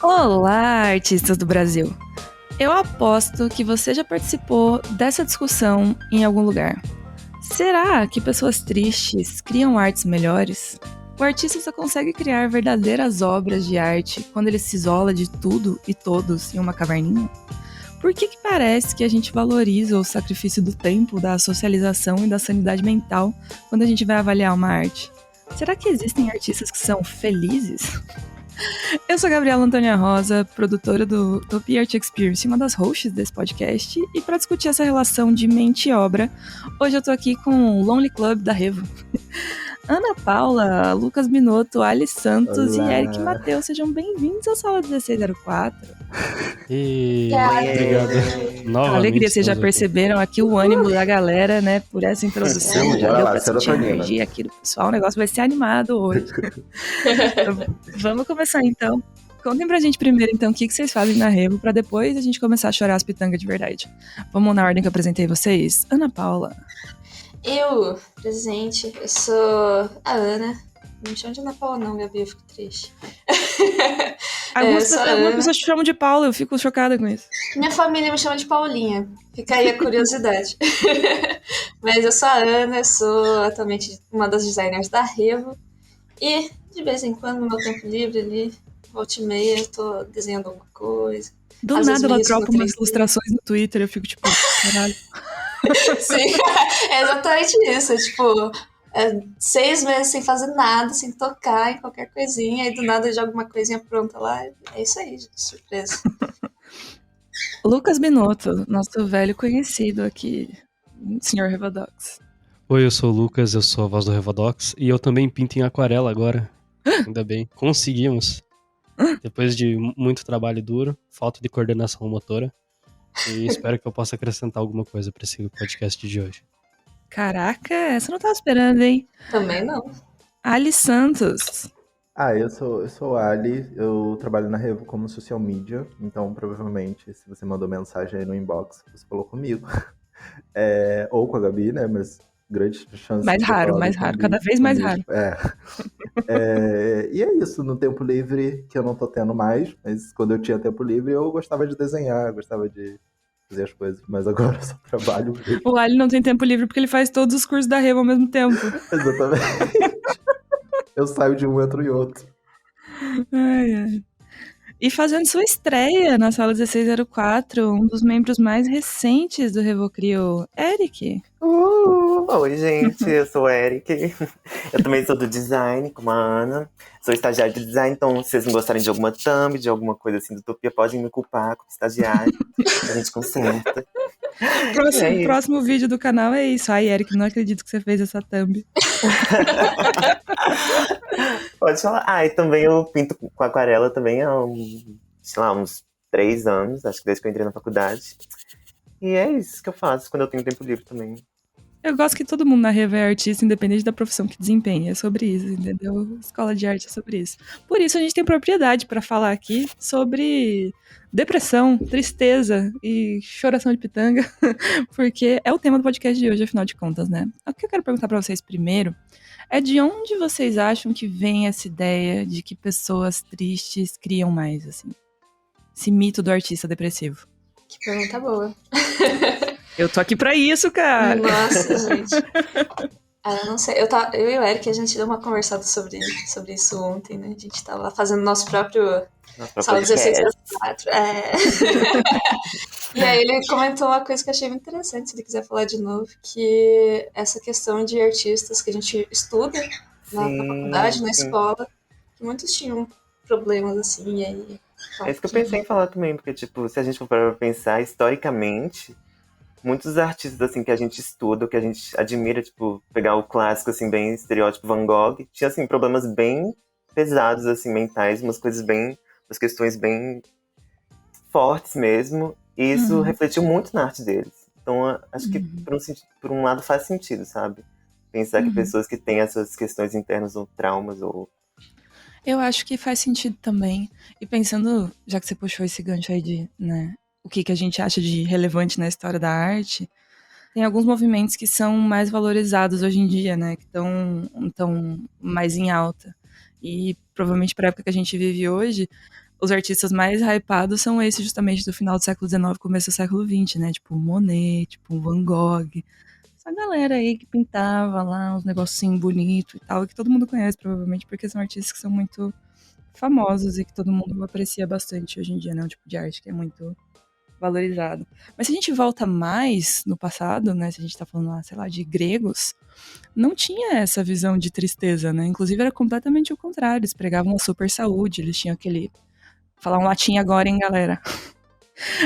Olá, artistas do Brasil! Eu aposto que você já participou dessa discussão em algum lugar. Será que pessoas tristes criam artes melhores? O artista só consegue criar verdadeiras obras de arte quando ele se isola de tudo e todos em uma caverninha? Por que parece que a gente valoriza o sacrifício do tempo, da socialização e da sanidade mental quando a gente vai avaliar uma arte? Será que existem artistas que são felizes? Eu sou a Gabriela Antônia Rosa, produtora do Utopia Art Experience, uma das hosts desse podcast, e para discutir essa relação de mente e obra, hoje eu tô aqui com o Lonely Club da Revo. Ana Paula, Lucas Binotto, Ali Santos Olá. E Eric Mateus, sejam bem-vindos à Sala 1604. Obrigado. A alegria, vocês já perceberam aqui o ânimo da galera, né, por essa introdução, Sim, já bora deu lá, pra sentir a serotonina. energia aqui do pessoal, o negócio vai ser animado hoje. Então, vamos começar então. Contem pra gente primeiro então o que vocês fazem na Revo, pra depois a gente começar a chorar as pitangas de verdade. Vamos na ordem que eu apresentei vocês? Ana Paula. Eu, presente, eu sou a Ana. Não me chama de Ana Paula não, Gabi, eu fico triste. Algumas pessoas te chamam de Paula, eu fico chocada com isso. Minha família me chama de Paulinha, fica aí a curiosidade. Mas eu sou a Ana, eu sou atualmente uma das designers da Revo. E, de vez em quando, no meu tempo livre ali, volta e meia, eu tô desenhando alguma coisa. Do Às nada vezes ela meio dropa no umas 3D. ilustrações no Twitter, eu fico tipo, caralho. Sim, é exatamente isso. Tipo, 6 meses sem fazer nada, sem tocar em qualquer coisinha, e do nada joga uma coisinha pronta lá. É isso aí, gente, surpresa. Lucas Binotto, nosso velho conhecido aqui, Sr. Revadox. Oi, eu sou o Lucas, eu sou a voz do Revadox e eu também pinto em aquarela agora. Ainda bem, conseguimos. Depois de muito trabalho duro, falta de coordenação motora. E espero que eu possa acrescentar alguma coisa para esse podcast de hoje. Caraca, essa eu não tava esperando, hein? Também não. Ali Santos. Eu sou o Ali, eu trabalho na Revo como social media, então provavelmente se você mandou mensagem aí no inbox, você falou comigo. Ou com a Gabi, né, mas grande chance Mais de ter raro, falado mais raro, comigo- cada vez mais comigo. E é isso, no tempo livre, que eu não tô tendo mais, mas quando eu tinha tempo livre eu gostava de desenhar, gostava de fazer as coisas, mas agora eu só trabalho mesmo. O Ali não tem tempo livre porque ele faz todos os cursos da Revo ao mesmo tempo. Exatamente. Eu saio de um, entro em outro. Ai, ai. E fazendo sua estreia na Sala 1604, um dos membros mais recentes do Revocrio, Eric. Oi, gente, eu sou o Eric. Eu também sou do design, como a Ana. Sou estagiário de design, então se vocês não gostarem de alguma thumb, de alguma coisa assim do Utopia, podem me culpar como estagiário. A gente conserta. Próximo vídeo do canal é isso. Ai, Eric, não acredito que você fez essa thumb. Pode falar. E também eu pinto com aquarela também há uns 3 anos, acho que desde que eu entrei na faculdade. E é isso que eu faço quando eu tenho tempo livre também. Eu gosto que todo mundo na Revo é artista, independente da profissão que desempenha. É sobre isso, entendeu? Escola de arte é sobre isso. Por isso a gente tem propriedade para falar aqui sobre depressão, tristeza e choração de pitanga, porque é o tema do podcast de hoje, afinal de contas, né? O que eu quero perguntar para vocês primeiro é de onde vocês acham que vem essa ideia de que pessoas tristes criam mais, assim? Esse mito do artista depressivo. Que pergunta boa. Eu tô aqui pra isso, cara. Nossa, gente. Eu não sei. Eu e o Eric, a gente deu uma conversada sobre isso ontem, né? A gente tava fazendo nosso próprio Sala 1604. E aí ele comentou uma coisa que eu achei muito interessante, se ele quiser falar de novo, que essa questão de artistas que a gente estuda na faculdade, na escola, que muitos tinham problemas assim, e aí... É isso que eu pensei em falar também, porque, tipo, se a gente for para pensar historicamente, muitos artistas, assim, que a gente estuda, que a gente admira, tipo, pegar o clássico, assim, bem estereótipo Van Gogh, tinha, assim, problemas bem pesados, assim, mentais, umas questões bem fortes mesmo, e isso refletiu muito na arte deles. Então, acho que por um lado faz sentido, sabe? pensar que Uhum. pessoas que têm essas questões internas ou traumas ou... Eu acho que faz sentido também. E pensando, já que você puxou esse gancho aí de, né, o que a gente acha de relevante na história da arte, tem alguns movimentos que são mais valorizados hoje em dia, né, que estão mais em alta. E provavelmente para a época que a gente vive hoje, os artistas mais hypados são esses justamente do final do século XIX, começo do século XX, né, tipo Monet, tipo Van Gogh, essa galera aí que pintava lá uns negocinhos bonitos e tal, que todo mundo conhece provavelmente, porque são artistas que são muito famosos e que todo mundo aprecia bastante hoje em dia, né? Um tipo de arte que é muito valorizado. Mas se a gente volta mais no passado, né? Se a gente tá falando lá, sei lá, de gregos, não tinha essa visão de tristeza, né? Inclusive era completamente o contrário. Eles pregavam a super saúde, eles tinham aquele. Falar um latim agora, hein, galera?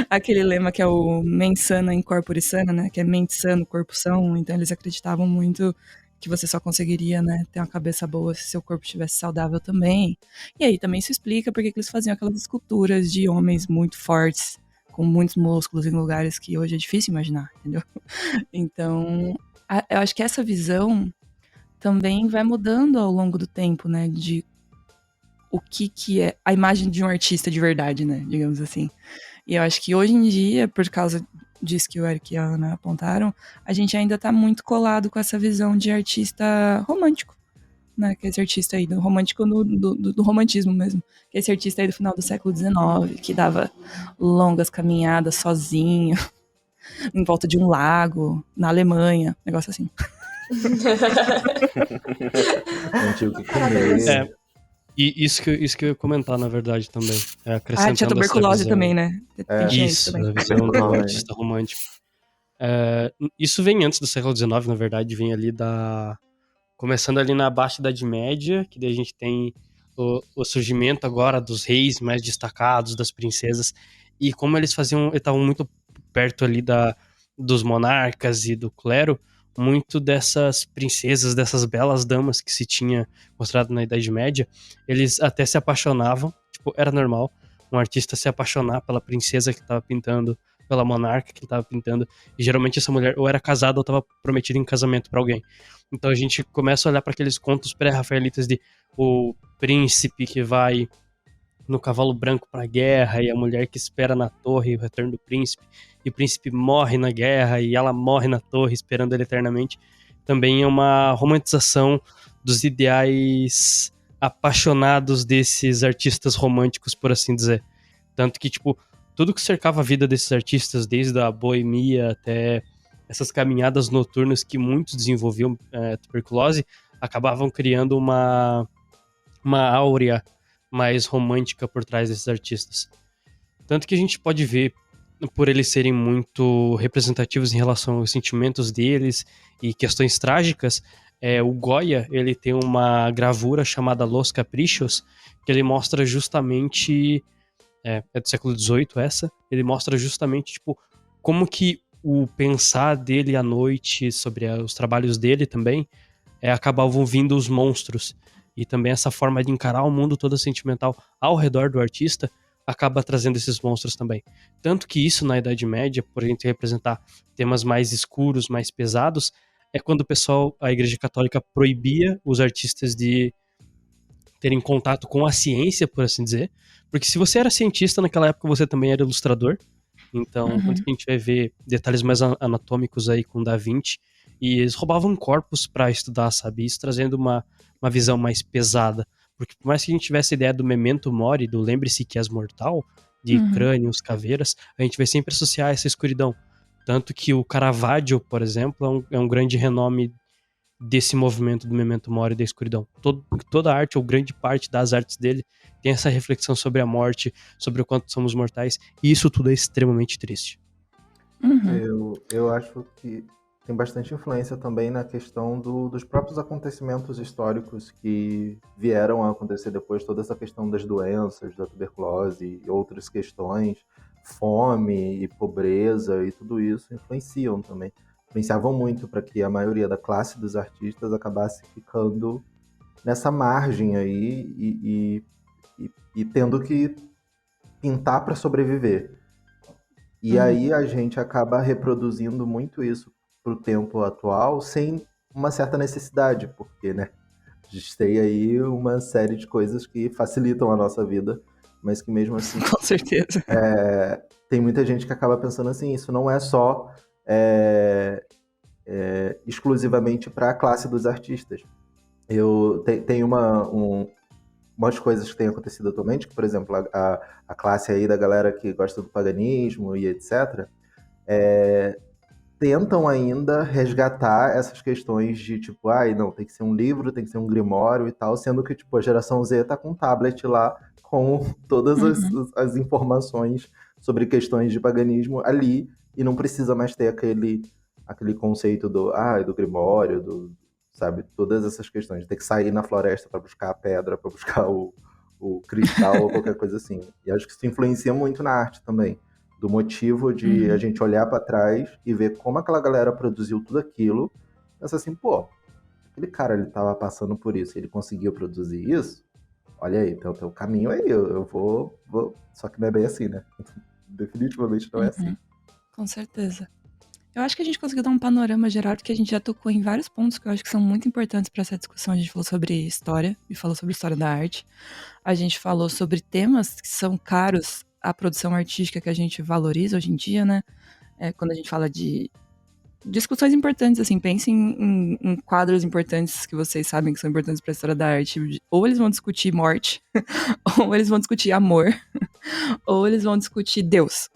Aquele lema que é o mens sana in corpore sana, né? Que é mente sano, corpo são. Então eles acreditavam muito que você só conseguiria, né, ter uma cabeça boa se seu corpo estivesse saudável também. E aí também isso explica porque que eles faziam aquelas esculturas de homens muito fortes, com muitos músculos em lugares que hoje é difícil imaginar, entendeu? Então, eu acho que essa visão também vai mudando ao longo do tempo, né, de o que é a imagem de um artista de verdade, né, digamos assim. E eu acho que hoje em dia, por causa disso que o Eric e a Ana apontaram, a gente ainda tá muito colado com essa visão de artista romântico, né? Que é esse artista aí, do romântico do romantismo mesmo. Que é esse artista aí do final do século XIX, que dava longas caminhadas sozinho, em volta de um lago, na Alemanha, negócio assim. Não tinha o que Maravilhoso. comer. É, e isso que eu ia comentar, na verdade, também. É, Ah, tinha acrescentando essa tuberculose visão. também, né? Tinha isso Isso, também. a visão do Tuberculose. artista romântico. Isso vem antes do século XIX, na verdade, vem ali começando ali na Baixa Idade Média, que daí a gente tem o surgimento agora dos reis mais destacados, das princesas, e como eles estavam muito perto ali dos monarcas e do clero, muito dessas princesas, dessas belas damas que se tinha mostrado na Idade Média, eles até se apaixonavam, tipo, era normal um artista se apaixonar pela princesa que estava pintando, pela monarca que ele estava pintando, e geralmente essa mulher ou era casada ou estava prometida em casamento para alguém. Então a gente começa a olhar para aqueles contos pré-rafaelitas de o príncipe que vai no cavalo branco para a guerra e a mulher que espera na torre o retorno do príncipe, e o príncipe morre na guerra e ela morre na torre esperando ele eternamente. Também é uma romantização dos ideais apaixonados desses artistas românticos, por assim dizer. Tanto que, tipo, tudo que cercava a vida desses artistas, desde a boemia até essas caminhadas noturnas que muitos desenvolviam tuberculose, acabavam criando uma áurea mais romântica por trás desses artistas. Tanto que a gente pode ver, por eles serem muito representativos em relação aos sentimentos deles e questões trágicas, o Goya, ele tem uma gravura chamada Los Caprichos, que ele mostra justamente, do século XVIII essa, ele mostra justamente, tipo, como que o pensar dele à noite, sobre os trabalhos dele também, acabavam vindo os monstros. E também essa forma de encarar o mundo todo sentimental ao redor do artista acaba trazendo esses monstros também. Tanto que isso na Idade Média, por a gente representar temas mais escuros, mais pesados, é quando o pessoal, a Igreja Católica proibia os artistas de terem contato com a ciência, por assim dizer. Porque se você era cientista naquela época, você também era ilustrador. Então, tanto que a gente vai ver detalhes mais anatômicos aí com Da Vinci, e eles roubavam corpos para estudar, sabe? Isso trazendo uma visão mais pesada. Porque por mais que a gente tivesse a ideia do memento mori, do lembre-se que és mortal, de crânios, caveiras, a gente vai sempre associar essa escuridão. Tanto que o Caravaggio, por exemplo, é um grande renome desse movimento do memento mori da escuridão. Toda a arte, ou grande parte das artes dele, tem essa reflexão sobre a morte, sobre o quanto somos mortais, e isso tudo é extremamente triste. Eu acho que tem bastante influência também na questão dos próprios acontecimentos históricos que vieram a acontecer depois, toda essa questão das doenças, da tuberculose e outras questões, fome e pobreza e tudo isso influenciam também. Influenciavam muito para que a maioria da classe dos artistas acabasse ficando nessa margem aí e tendo que pintar para sobreviver. E aí a gente acaba reproduzindo muito isso para o tempo atual, sem uma certa necessidade, porque, né, a gente tem aí uma série de coisas que facilitam a nossa vida, mas que mesmo assim Com certeza. tem muita gente que acaba pensando assim, isso não é só exclusivamente para a classe dos artistas. Tem umas coisas que têm acontecido atualmente, que, por exemplo, a classe aí da galera que gosta do paganismo e etc., tentam ainda resgatar essas questões de tipo, não, tem que ser um livro, tem que ser um grimório e tal, sendo que tipo, a geração Z tá com um tablet lá com todas as informações sobre questões de paganismo ali e não precisa mais ter aquele conceito do grimório, sabe, todas essas questões. Tem que sair na floresta para buscar a pedra, para buscar o cristal ou qualquer coisa assim. E acho que isso influencia muito na arte também. Do motivo de a gente olhar para trás e ver como aquela galera produziu tudo aquilo. Pensa assim, pô, aquele cara ele tava passando por isso, ele conseguiu produzir isso. Olha aí, tem o caminho aí, eu vou. Só que não é bem assim, né? Definitivamente não é assim. Com certeza. Eu acho que a gente conseguiu dar um panorama geral, porque a gente já tocou em vários pontos que eu acho que são muito importantes para essa discussão. A gente falou sobre história e falou sobre história da arte. A gente falou sobre temas que são caros à produção artística que a gente valoriza hoje em dia, né? Quando a gente fala de discussões importantes, assim, pensem em quadros importantes que vocês sabem que são importantes para a história da arte. Ou eles vão discutir morte, ou eles vão discutir amor, ou eles vão discutir Deus.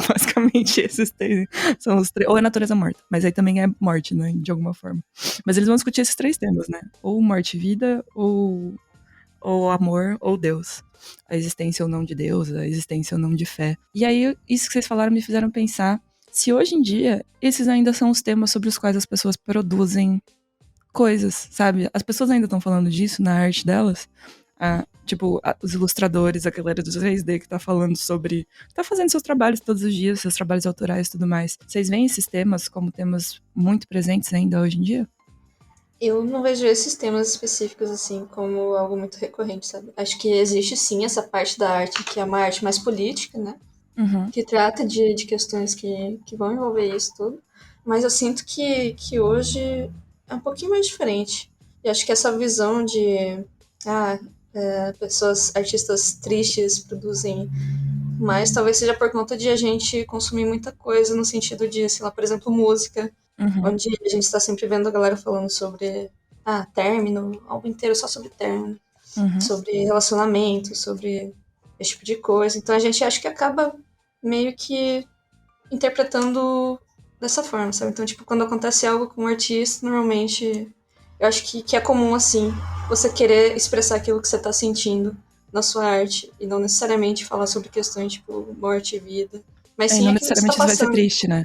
Basicamente, esses três são os três. Ou é natureza morta, mas aí também é morte, né? De alguma forma. Mas eles vão discutir esses três temas, né? Ou morte e vida, ou amor, ou Deus. A existência ou não de Deus, a existência ou não de fé. E aí, isso que vocês falaram me fizeram pensar se hoje em dia esses ainda são os temas sobre os quais as pessoas produzem coisas, sabe? As pessoas ainda estão falando disso na arte delas. Os ilustradores, a galera do 3D que tá falando sobre... tá fazendo seus trabalhos todos os dias, seus trabalhos autorais e tudo mais. Vocês veem esses temas como temas muito presentes ainda hoje em dia? Eu não vejo esses temas específicos, assim, como algo muito recorrente, sabe? Acho que existe, sim, essa parte da arte que é uma arte mais política, né? Que trata de questões que vão envolver isso tudo. Mas eu sinto que hoje é um pouquinho mais diferente. E acho que essa visão de artistas tristes produzem mais, talvez seja por conta de a gente consumir muita coisa, no sentido de, sei lá, por exemplo, música, onde a gente está sempre vendo a galera falando sobre término, algo inteiro só sobre término, sobre relacionamento, sobre esse tipo de coisa. Então a gente acha que acaba meio que interpretando dessa forma, sabe? Então, tipo, quando acontece algo com um artista, normalmente eu acho que é comum, assim, você querer expressar aquilo que você tá sentindo na sua arte e não necessariamente falar sobre questões tipo morte e vida, mas sim não aquilo que você necessariamente tá isso vai ser passando. triste, né?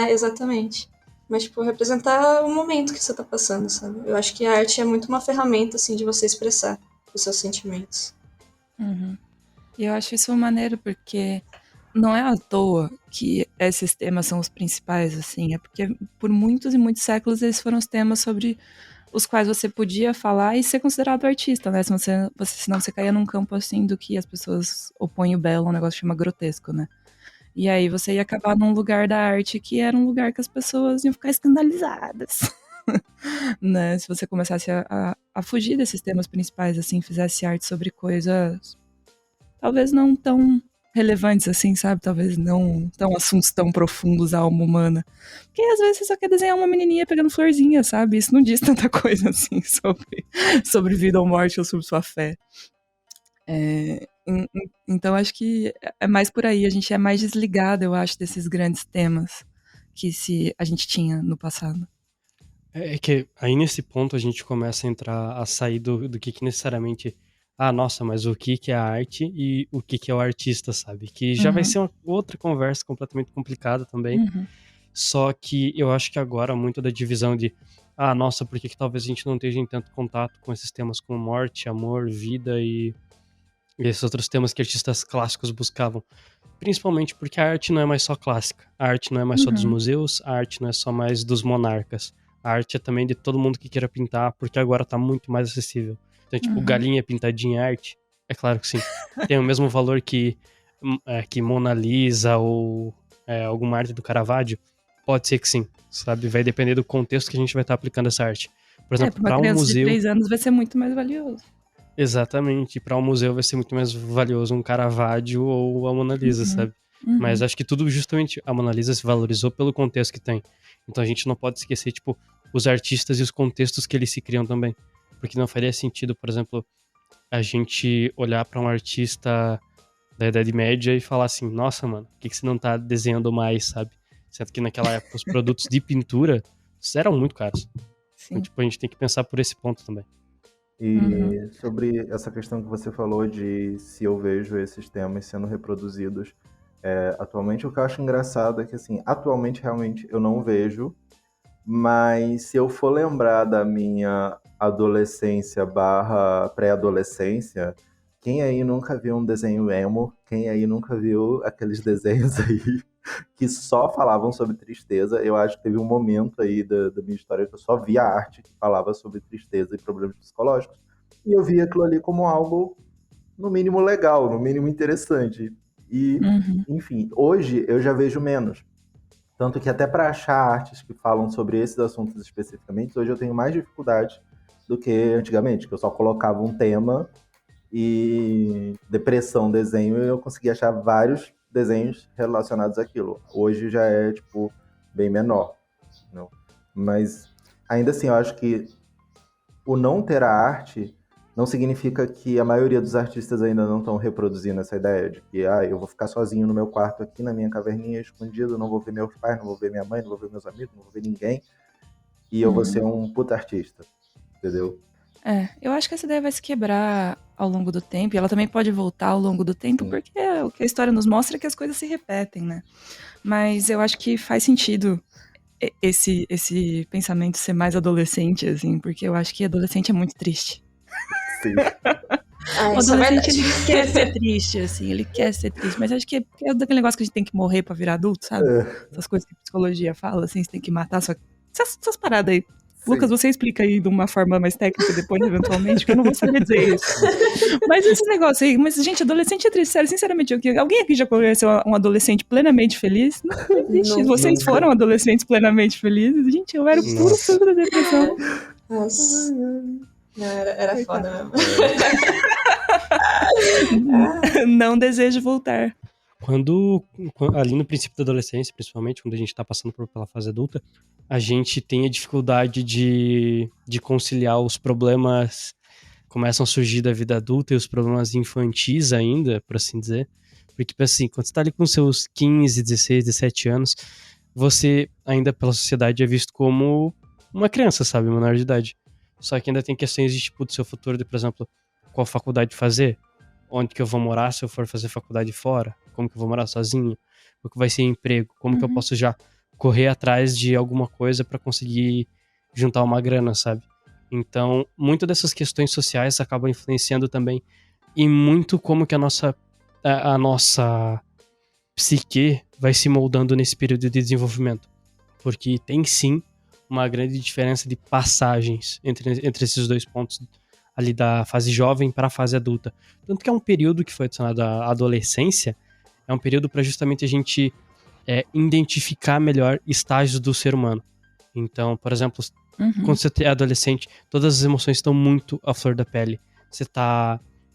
Exatamente. Mas, tipo, representar o momento que você tá passando, sabe? Eu acho que a arte é muito uma ferramenta, assim, de você expressar os seus sentimentos. E eu acho isso maneiro porque não é à toa que esses temas são os principais, assim. É porque por muitos e muitos séculos eles foram os temas sobre os quais você podia falar e ser considerado artista, né? Senão você caía num campo, assim, do que as pessoas opõem o belo, um negócio que chama grotesco, né? E aí você ia acabar num lugar da arte que era um lugar que as pessoas iam ficar escandalizadas. Né? Se você começasse a fugir desses temas principais, assim, fizesse arte sobre coisas talvez não tão relevantes assim, sabe? Talvez não tão assuntos tão profundos à alma humana. Porque às vezes você só quer desenhar uma menininha pegando florzinha, sabe? Isso não diz tanta coisa assim sobre vida ou morte ou sobre sua fé. Então acho que é mais por aí. A gente é mais desligado, eu acho, desses grandes temas que a gente tinha no passado. É que aí nesse ponto a gente começa a sair do que necessariamente... nossa, mas o que é a arte e o que é o artista, sabe? Que já vai ser uma outra conversa completamente complicada também. Só que eu acho que agora muito da divisão de nossa, por que talvez a gente não esteja em tanto contato com esses temas como morte, amor, vida e esses outros temas que artistas clássicos buscavam. Principalmente porque a arte não é mais só clássica. A arte não é mais só dos museus, a arte não é só mais dos monarcas. A arte é também de todo mundo que queira pintar, porque agora tá muito mais acessível. Então, tipo, galinha pintadinha é arte? É claro que sim. Tem o mesmo valor que Mona Lisa ou alguma arte do Caravaggio? Pode ser que sim, sabe? Vai depender do contexto que a gente vai estar aplicando essa arte. Por exemplo, pra uma para um criança de museu. 3 anos vai ser muito mais valioso. Exatamente, para um museu vai ser muito mais valioso um Caravaggio ou a Mona Lisa, sabe? Mas acho que tudo justamente a Mona Lisa se valorizou pelo contexto que tem. Então a gente não pode esquecer, tipo, os artistas e os contextos que eles se criam também. Porque não faria sentido, por exemplo, a gente olhar para um artista da Idade Média e falar assim, nossa, mano, por que você não tá desenhando mais, sabe? Sendo que naquela época os produtos de pintura eram muito caros. Sim. Então, tipo, a gente tem que pensar por esse ponto também. E sobre essa questão que você falou de se eu vejo esses temas sendo reproduzidos atualmente, o que eu acho engraçado é que, assim, atualmente realmente eu não vejo, mas se eu for lembrar da minha adolescência barra pré-adolescência, quem aí nunca viu um desenho emo? Quem aí nunca viu aqueles desenhos aí que só falavam sobre tristeza? Eu acho que teve um momento aí da minha história que eu só via arte que falava sobre tristeza e problemas psicológicos. E eu via aquilo ali como algo, no mínimo, legal, no mínimo interessante. E, enfim, hoje eu já vejo menos. Tanto que até para achar artes que falam sobre esses assuntos especificamente, hoje eu tenho mais dificuldade do que antigamente, que eu só colocava um tema e depressão, desenho, e eu conseguia achar vários desenhos relacionados àquilo. Hoje já é, tipo, bem menor. Não? Mas, ainda assim, eu acho que o não ter a arte não significa que a maioria dos artistas ainda não estão reproduzindo essa ideia de que eu vou ficar sozinho no meu quarto aqui, na minha caverninha, escondido, não vou ver meus pais, não vou ver minha mãe, não vou ver meus amigos, não vou ver ninguém, e eu vou ser um puta artista, entendeu? Eu acho que essa ideia vai se quebrar ao longo do tempo, e ela também pode voltar ao longo do tempo, Sim. porque o que a história nos mostra é que as coisas se repetem, né? Mas eu acho que faz sentido esse pensamento ser mais adolescente, assim, porque eu acho que adolescente é muito triste. Sim. O Isso é adolescente, verdade. ele quer ser triste, assim, ele quer ser triste, mas acho que é daquele negócio que a gente tem que morrer pra virar adulto, sabe? Essas coisas que a psicologia fala, assim, você tem que matar essas paradas aí. Sim. Lucas, você explica aí de uma forma mais técnica depois, eventualmente, porque eu não vou saber dizer isso. Mas esse negócio aí, mas, gente, adolescente é triste, sério, sinceramente, alguém aqui já conheceu um adolescente plenamente feliz? Não existe. Não, Vocês nunca. foram adolescentes plenamente felizes? Gente, eu era o puro Nossa. suco da depressão. Nossa. Não, era foda mesmo. Não desejo voltar. Ali no princípio da adolescência, principalmente, quando a gente tá passando pela fase adulta, a gente tem a dificuldade de conciliar os problemas que começam a surgir da vida adulta e os problemas infantis ainda, por assim dizer. Porque, assim, quando você tá ali com seus 15, 16, 17 anos, você ainda pela sociedade é visto como uma criança, sabe? Menor de idade. Só que ainda tem questões de, tipo, do seu futuro, de, por exemplo, qual faculdade fazer, onde que eu vou morar se eu for fazer faculdade fora, como que eu vou morar sozinho, o que vai ser emprego, como que eu posso já correr atrás de alguma coisa para conseguir juntar uma grana, sabe? Então, muito dessas questões sociais acabam influenciando também e muito como que a nossa psique vai se moldando nesse período de desenvolvimento. Porque tem sim uma grande diferença de passagens entre esses dois pontos ali da fase jovem para a fase adulta. Tanto que é um período que foi adicionado à adolescência, é um período para justamente a gente identificar melhor estágios do ser humano. Então, por exemplo, quando você é adolescente, todas as emoções estão muito à flor da pele.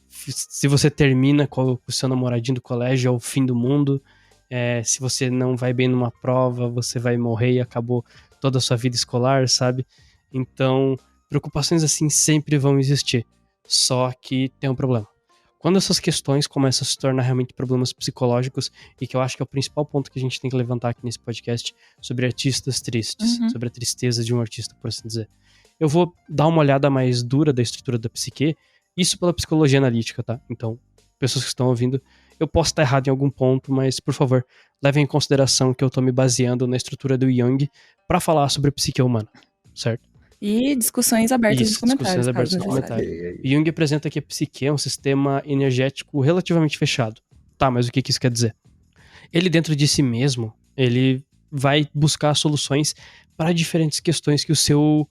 Se você termina com o seu namoradinho do colégio, é o fim do mundo. Se você não vai bem numa prova, você vai morrer e acabou toda a sua vida escolar, sabe? Então, preocupações assim sempre vão existir. Só que tem um problema. Quando essas questões começam a se tornar realmente problemas psicológicos, e que eu acho que é o principal ponto que a gente tem que levantar aqui nesse podcast, sobre artistas tristes, sobre a tristeza de um artista, por assim dizer. Eu vou dar uma olhada mais dura da estrutura da psique, isso pela psicologia analítica, tá? Então, pessoas que estão ouvindo, eu posso estar errado em algum ponto, mas, por favor, levem em consideração que eu tô me baseando na estrutura do Jung para falar sobre a psique humana, certo? E discussões abertas nos comentários. Discussões abertas nos comentários. Jung apresenta que a psique é um sistema energético relativamente fechado. Tá, mas o que isso quer dizer? Ele, dentro de si mesmo, ele vai buscar soluções para diferentes questões que o seu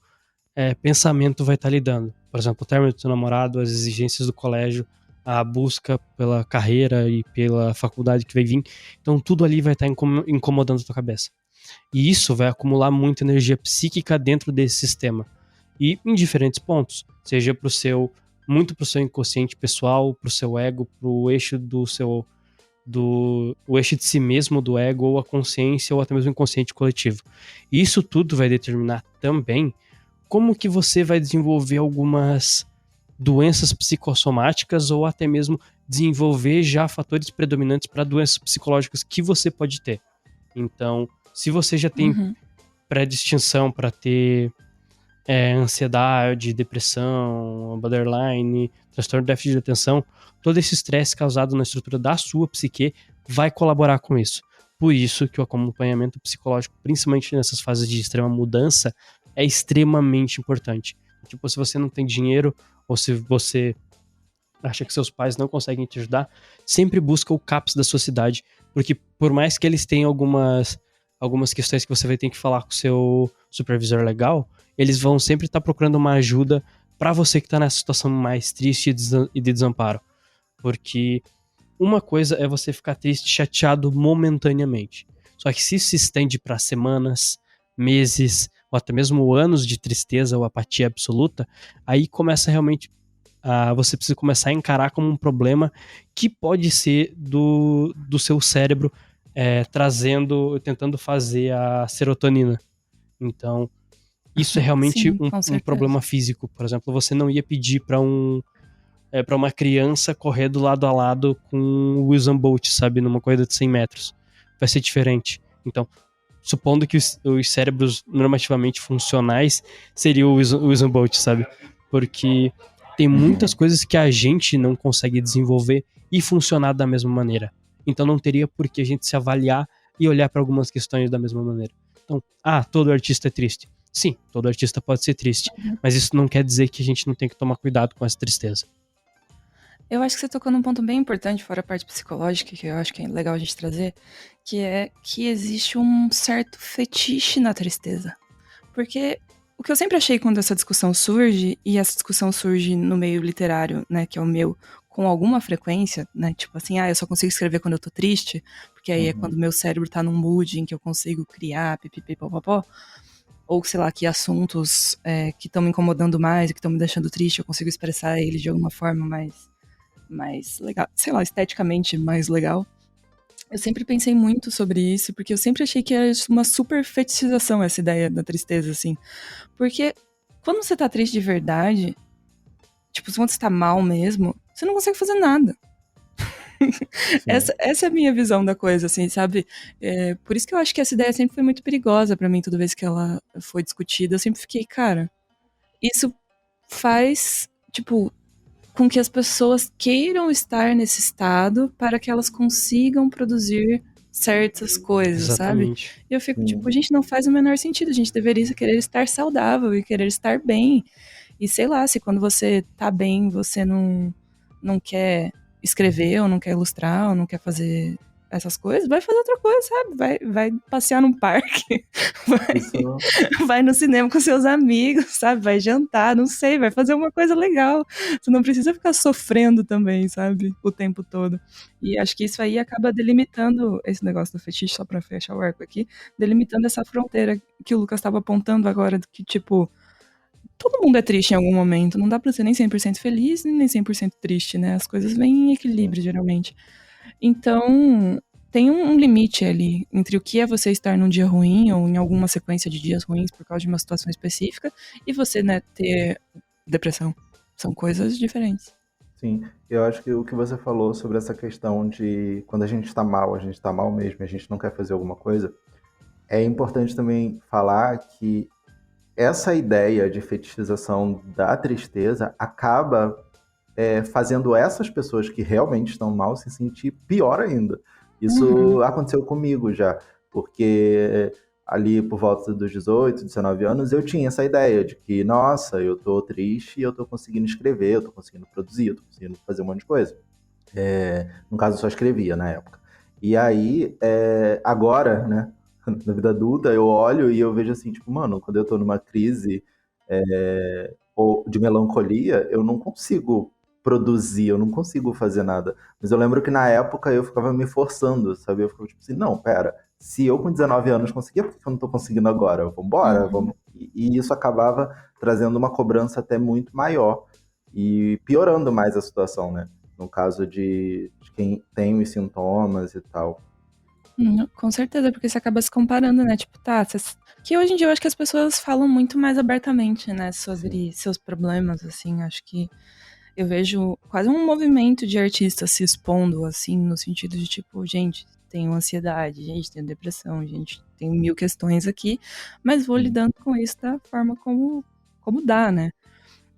pensamento vai estar lidando. Por exemplo, o término do seu namorado, as exigências do colégio, a busca pela carreira e pela faculdade que vai vir. Então tudo ali vai estar incomodando a tua cabeça. E isso vai acumular muita energia psíquica dentro desse sistema. e em diferentes pontos, seja muito pro seu inconsciente pessoal, pro seu ego, pro eixo o eixo de si mesmo do ego, ou a consciência, ou até mesmo o inconsciente coletivo. E isso tudo vai determinar também como que você vai desenvolver algumas doenças psicossomáticas, ou até mesmo desenvolver já fatores predominantes para doenças psicológicas que você pode ter. Então, se você já tem predistinção para ter ansiedade, depressão, borderline, transtorno de déficit de atenção, todo esse estresse causado na estrutura da sua psique vai colaborar com isso. Por isso que o acompanhamento psicológico, principalmente nessas fases de extrema mudança, é extremamente importante. Tipo, se você não tem dinheiro, ou se você acha que seus pais não conseguem te ajudar, sempre busca o CAPS da sua cidade, porque por mais que eles tenham algumas questões que você vai ter que falar com o seu supervisor legal, eles vão sempre estar procurando uma ajuda para você que tá nessa situação mais triste e de desamparo. Porque uma coisa é você ficar triste, chateado momentaneamente. Só que se isso se estende para semanas, meses, ou até mesmo anos de tristeza ou apatia absoluta, aí começa realmente você precisa começar a encarar como um problema que pode ser do seu cérebro tentando fazer a serotonina. Então, isso é realmente Sim, com um certeza. problema físico. Por exemplo, você não ia pedir para uma criança correr do lado a lado com o Usain Bolt, sabe? Numa corrida de 100 metros. Vai ser diferente. Então, supondo que os cérebros normativamente funcionais seriam o Usain Bolt, sabe? Porque tem muitas coisas que a gente não consegue desenvolver e funcionar da mesma maneira. Então não teria por que a gente se avaliar e olhar para algumas questões da mesma maneira. Então, todo artista é triste. Sim, todo artista pode ser triste, mas isso não quer dizer que a gente não tem que tomar cuidado com essa tristeza. Eu acho que você tocou num ponto bem importante, fora a parte psicológica, que eu acho que é legal a gente trazer, que é que existe um certo fetiche na tristeza. Porque o que eu sempre achei quando essa discussão surge, e essa discussão surge no meio literário, né, que é o meu, com alguma frequência, né, tipo assim, eu só consigo escrever quando eu tô triste, porque aí é quando meu cérebro tá num mood em que eu consigo criar, pipipipopopó, ou sei lá, que assuntos que estão me incomodando mais, que estão me deixando triste, eu consigo expressar eles de alguma forma mais legal, sei lá, esteticamente mais legal. Eu sempre pensei muito sobre isso, porque eu sempre achei que era uma super fetichização essa ideia da tristeza, assim. Porque quando você tá triste de verdade, tipo, quando você tá mal mesmo, você não consegue fazer nada. Essa é a minha visão da coisa, assim, sabe? Por isso que eu acho que essa ideia sempre foi muito perigosa pra mim, toda vez que ela foi discutida. Eu sempre fiquei, cara, isso faz, tipo, com que as pessoas queiram estar nesse estado para que elas consigam produzir certas coisas, Exatamente. sabe? E eu fico, tipo, gente, não faz o menor sentido. A gente deveria querer estar saudável e querer estar bem. E sei lá, se quando você tá bem, você não quer escrever, ou não quer ilustrar, ou não quer fazer essas coisas, vai fazer outra coisa, sabe? Vai passear num parque, vai no cinema com seus amigos, sabe? Vai jantar, não sei, vai fazer uma coisa legal. Você não precisa ficar sofrendo também, sabe? O tempo todo. E acho que isso aí acaba delimitando esse negócio do fetiche, só pra fechar o arco aqui, delimitando essa fronteira que o Lucas estava apontando agora, que tipo, todo mundo é triste em algum momento, não dá pra ser nem 100% feliz, nem 100% triste, né? As coisas vêm em equilíbrio, geralmente. Então, tem um limite ali entre o que é você estar num dia ruim ou em alguma sequência de dias ruins por causa de uma situação específica e você, né, ter depressão. São coisas diferentes. Sim, eu acho que o que você falou sobre essa questão de quando a gente tá mal mesmo, a gente não quer fazer alguma coisa, é importante também falar que essa ideia de fetichização da tristeza acaba fazendo essas pessoas que realmente estão mal se sentir pior ainda. Isso aconteceu comigo já, porque ali por volta dos 18, 19 anos, eu tinha essa ideia de que, nossa, eu tô triste e eu tô conseguindo escrever, eu tô conseguindo produzir, eu tô conseguindo fazer um monte de coisa. No caso, eu só escrevia na época. E aí, agora, né, na vida adulta, eu olho e eu vejo assim, tipo, mano, quando eu tô numa crise ou de melancolia, eu não consigo produzir, eu não consigo fazer nada. Mas eu lembro que na época eu ficava me forçando, sabe? Eu ficava tipo assim, não, pera, se eu com 19 anos conseguia, por que eu não tô conseguindo agora? Vambora, vamos. E isso acabava trazendo uma cobrança até muito maior e piorando mais a situação, né? No caso de quem tem os sintomas e tal. Com certeza, porque você acaba se comparando, né? Tipo, tá, que hoje em dia eu acho que as pessoas falam muito mais abertamente, né, sobre seus problemas, assim, acho que eu vejo quase um movimento de artistas se expondo, assim, no sentido de, tipo, gente, tenho ansiedade, gente, tenho depressão, gente, tenho 1000 questões aqui, mas vou lidando com isso da forma como dá, né?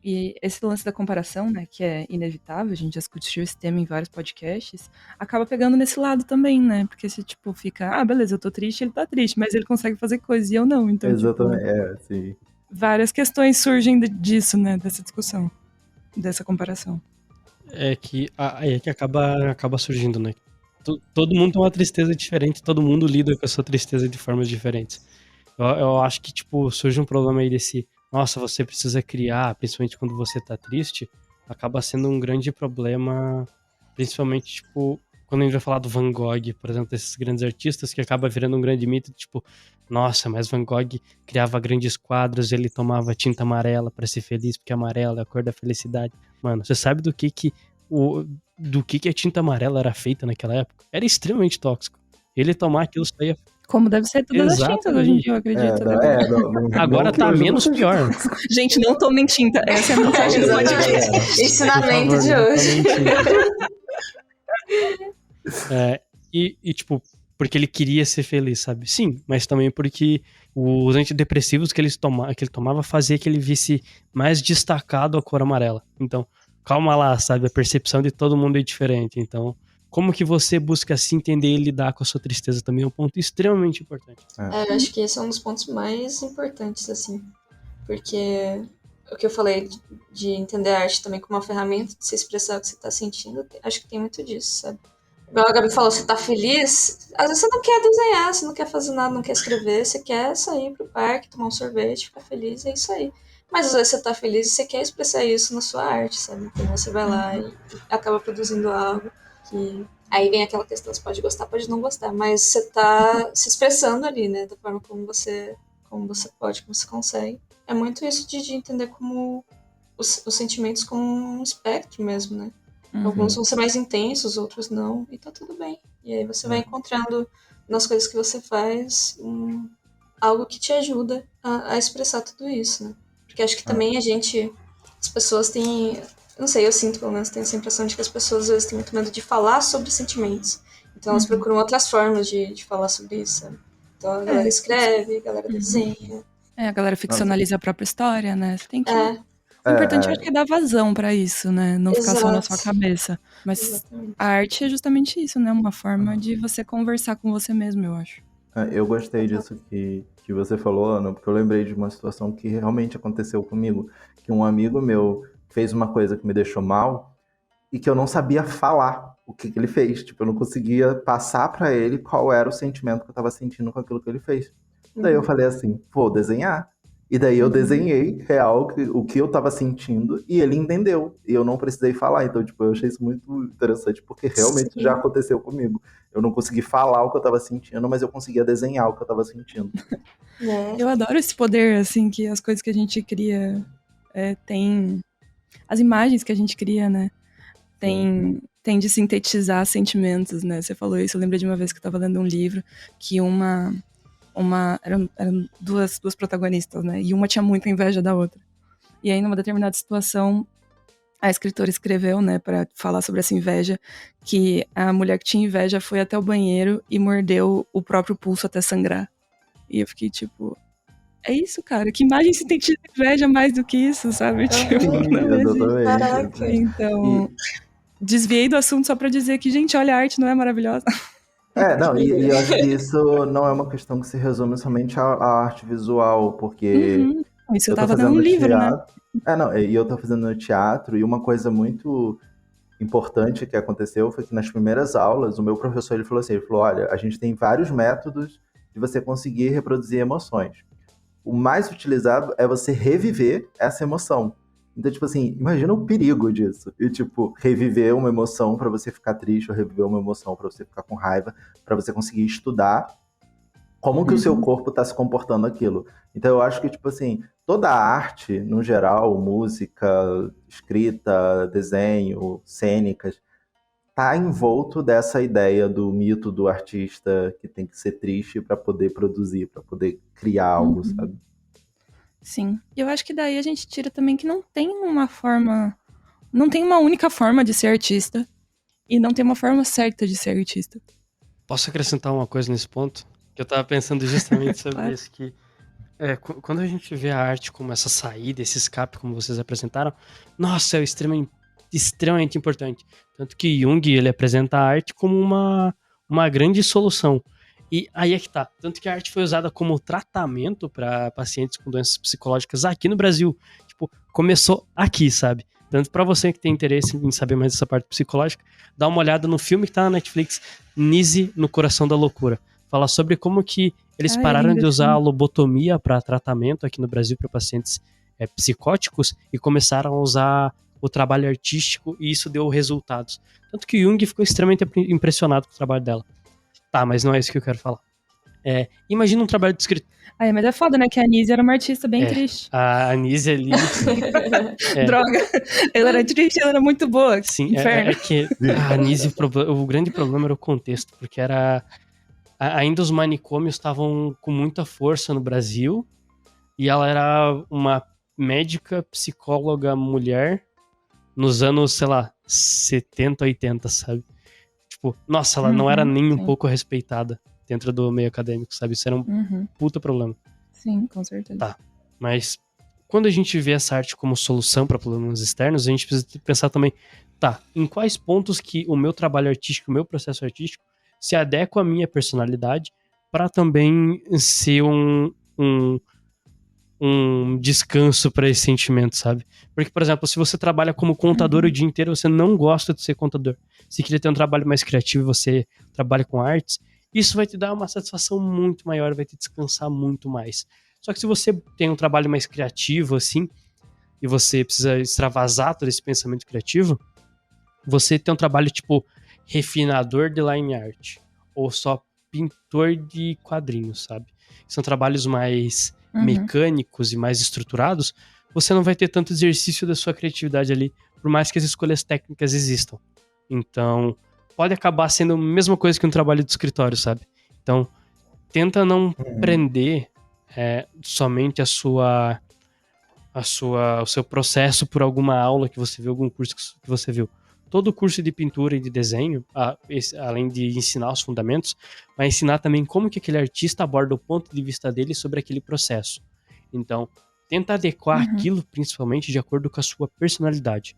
E esse lance da comparação, né, que é inevitável, a gente já discutiu esse tema em vários podcasts, acaba pegando nesse lado também, né? Porque se, tipo, fica, beleza, eu tô triste, ele tá triste, mas ele consegue fazer coisas e eu não. Então, Exatamente, sim. Várias questões surgem disso, né, dessa discussão, dessa comparação. É que acaba surgindo, né? Todo mundo tem uma tristeza diferente, todo mundo lida com a sua tristeza de formas diferentes. Eu acho que, tipo, surge um problema aí desse, nossa, você precisa criar, principalmente quando você tá triste, acaba sendo um grande problema, principalmente, tipo, quando a gente vai falar do Van Gogh, por exemplo, desses grandes artistas, que acaba virando um grande mito, tipo, nossa, mas Van Gogh criava grandes quadros, ele tomava tinta amarela pra ser feliz, porque amarela é a cor da felicidade. Mano, você sabe do que a tinta amarela era feita naquela época? Era extremamente tóxico. Ele tomar aquilo saía. Como deve ser todas as tintas hoje em dia, eu acredito. Agora tá menos pior. Gente, não tomem tinta. Essa é a mensagem do podcast. Ensinamento de hoje. Tipo, porque ele queria ser feliz, sabe? Sim, mas também porque os antidepressivos que ele tomava fazia que ele visse mais destacado a cor amarela. Então, calma lá, sabe? A percepção de todo mundo é diferente. Então, como que você busca se entender e lidar com a sua tristeza também é um ponto extremamente importante. Eu acho que esse é um dos pontos mais importantes, assim. Porque o que eu falei de entender a arte também como uma ferramenta de se expressar o que você tá sentindo, acho que tem muito disso, sabe? Igual a Gabi falou, você tá feliz, às vezes você não quer desenhar, você não quer fazer nada, não quer escrever, você quer sair pro parque, tomar um sorvete, ficar feliz, é isso aí. Mas às vezes você tá feliz e você quer expressar isso na sua arte, sabe? Então você vai lá e acaba produzindo algo que... Aí vem aquela questão, você pode gostar, pode não gostar, mas você tá se expressando ali, né? Da forma como você pode, como você consegue. É muito isso de entender como os sentimentos como um espectro mesmo, né? Alguns vão ser mais intensos, outros não, e tá tudo bem. E aí você vai encontrando nas coisas que você faz algo que te ajuda a expressar tudo isso, né? Porque acho que também as pessoas têm, não sei, eu sinto pelo menos, tenho essa impressão de que as pessoas às vezes têm muito medo de falar sobre sentimentos. Então elas procuram outras formas de falar sobre isso, sabe? Então a galera escreve, a galera desenha. A galera ficcionaliza a própria história, né? Você tem que... O importante eu acho que é dar vazão pra isso, né? Não ficar só na sua cabeça. Mas a arte é justamente isso, né? Uma forma de você conversar com você mesmo, eu acho. Eu gostei disso que você falou, Ana, porque eu lembrei de uma situação que realmente aconteceu comigo. Que um amigo meu fez uma coisa que me deixou mal e que eu não sabia falar o que ele fez. Tipo, eu não conseguia passar pra ele qual era o sentimento que eu tava sentindo com aquilo que ele fez. Daí eu falei assim, vou desenhar. E daí eu desenhei real o que eu tava sentindo e ele entendeu. E eu não precisei falar. Então, tipo, eu achei isso muito interessante, porque realmente já aconteceu comigo. Eu não consegui falar o que eu tava sentindo, mas eu conseguia desenhar o que eu tava sentindo. Eu adoro esse poder, assim, que as coisas que a gente cria tem... As imagens que a gente cria, né? Tem de sintetizar sentimentos, né? Você falou isso, eu lembrei de uma vez que eu tava lendo um livro que eram duas protagonistas, né? E uma tinha muita inveja da outra. E aí, numa determinada situação, a escritora escreveu, né, pra falar sobre essa inveja, que a mulher que tinha inveja foi até o banheiro e mordeu o próprio pulso até sangrar. E eu fiquei tipo... É isso, cara. Que imagem sintetiza inveja mais do que isso, sabe? Exatamente. Então... Desviei do assunto só pra dizer que, gente, olha, a arte não é maravilhosa. E eu acho que isso não é uma questão que se resume somente à arte visual, porque isso eu tava dando um livro, teatro, né? E eu tô fazendo no teatro, e uma coisa muito importante que aconteceu foi que nas primeiras aulas, o meu professor ele falou, olha, a gente tem vários métodos de você conseguir reproduzir emoções. O mais utilizado é você reviver essa emoção. Então, tipo assim, imagina o perigo disso. E, tipo, reviver uma emoção pra você ficar triste, ou reviver uma emoção pra você ficar com raiva, pra você conseguir estudar como que o seu corpo está se comportando aquilo. Então eu acho que, tipo assim, toda a arte, no geral, música, escrita, desenho, cênicas, tá envolto dessa ideia do mito do artista que tem que ser triste para poder produzir, para poder criar algo, sabe? Sim. E eu acho que daí a gente tira também que não tem uma forma. Não tem uma única forma de ser artista. E não tem uma forma certa de ser artista. Posso acrescentar uma coisa nesse ponto? Que eu tava pensando justamente sobre Claro. isso, que quando a gente vê a arte como essa saída, esse escape, como vocês apresentaram, nossa, é extremamente importante. Tanto que Jung, ele apresenta a arte como uma grande solução. E aí é que tá. Tanto que a arte foi usada como tratamento para pacientes com doenças psicológicas aqui no Brasil. Tipo, começou aqui, sabe? Tanto para você que tem interesse em saber mais dessa parte psicológica, dá uma olhada no filme que tá na Netflix, Nise no Coração da Loucura. Fala sobre como que eles pararam lindo de esse usar a filme. lobotomia para tratamento aqui no Brasil para pacientes psicóticos e começaram a usar o trabalho artístico e isso deu resultados. Tanto que Jung ficou extremamente impressionado com o trabalho dela. Tá, mas não é isso que eu quero falar. Imagina um trabalho de escritor. Ai, mas é foda, né? Que a Anise era uma artista bem triste. A Anise ali. Droga. Ela era triste, ela era muito boa. Sim, Inferno. é que a Anise, o grande problema era o contexto, porque ainda os manicômios estavam com muita força no Brasil e ela era uma médica, psicóloga mulher nos anos, sei lá, 70, 80, sabe? Tipo, nossa, ela não era nem um sim. pouco respeitada dentro do meio acadêmico, sabe? Isso era um puta problema. Sim, com certeza. Tá, mas quando a gente vê essa arte como solução para problemas externos, a gente precisa pensar também, tá, em quais pontos que o meu trabalho artístico, o meu processo artístico se adequa à minha personalidade para também ser um descanso para esse sentimento, sabe? Porque, por exemplo, se você trabalha como contador o dia inteiro, você não gosta de ser contador. Se queria ter um trabalho mais criativo e você trabalha com artes, isso vai te dar uma satisfação muito maior, vai te descansar muito mais. Só que se você tem um trabalho mais criativo, assim, e você precisa extravasar todo esse pensamento criativo, você tem um trabalho tipo refinador de line art, ou só pintor de quadrinhos, sabe? São trabalhos mais mecânicos e mais estruturados, você não vai ter tanto exercício da sua criatividade ali, por mais que as escolhas técnicas existam. Então, pode acabar sendo a mesma coisa que um trabalho de escritório, sabe? Então, tenta não prender somente o seu processo por alguma aula que você viu, algum curso que você viu. Todo curso de pintura e de desenho, além de ensinar os fundamentos, vai ensinar também como que aquele artista aborda o ponto de vista dele sobre aquele processo. Então, tenta adequar aquilo, principalmente, de acordo com a sua personalidade.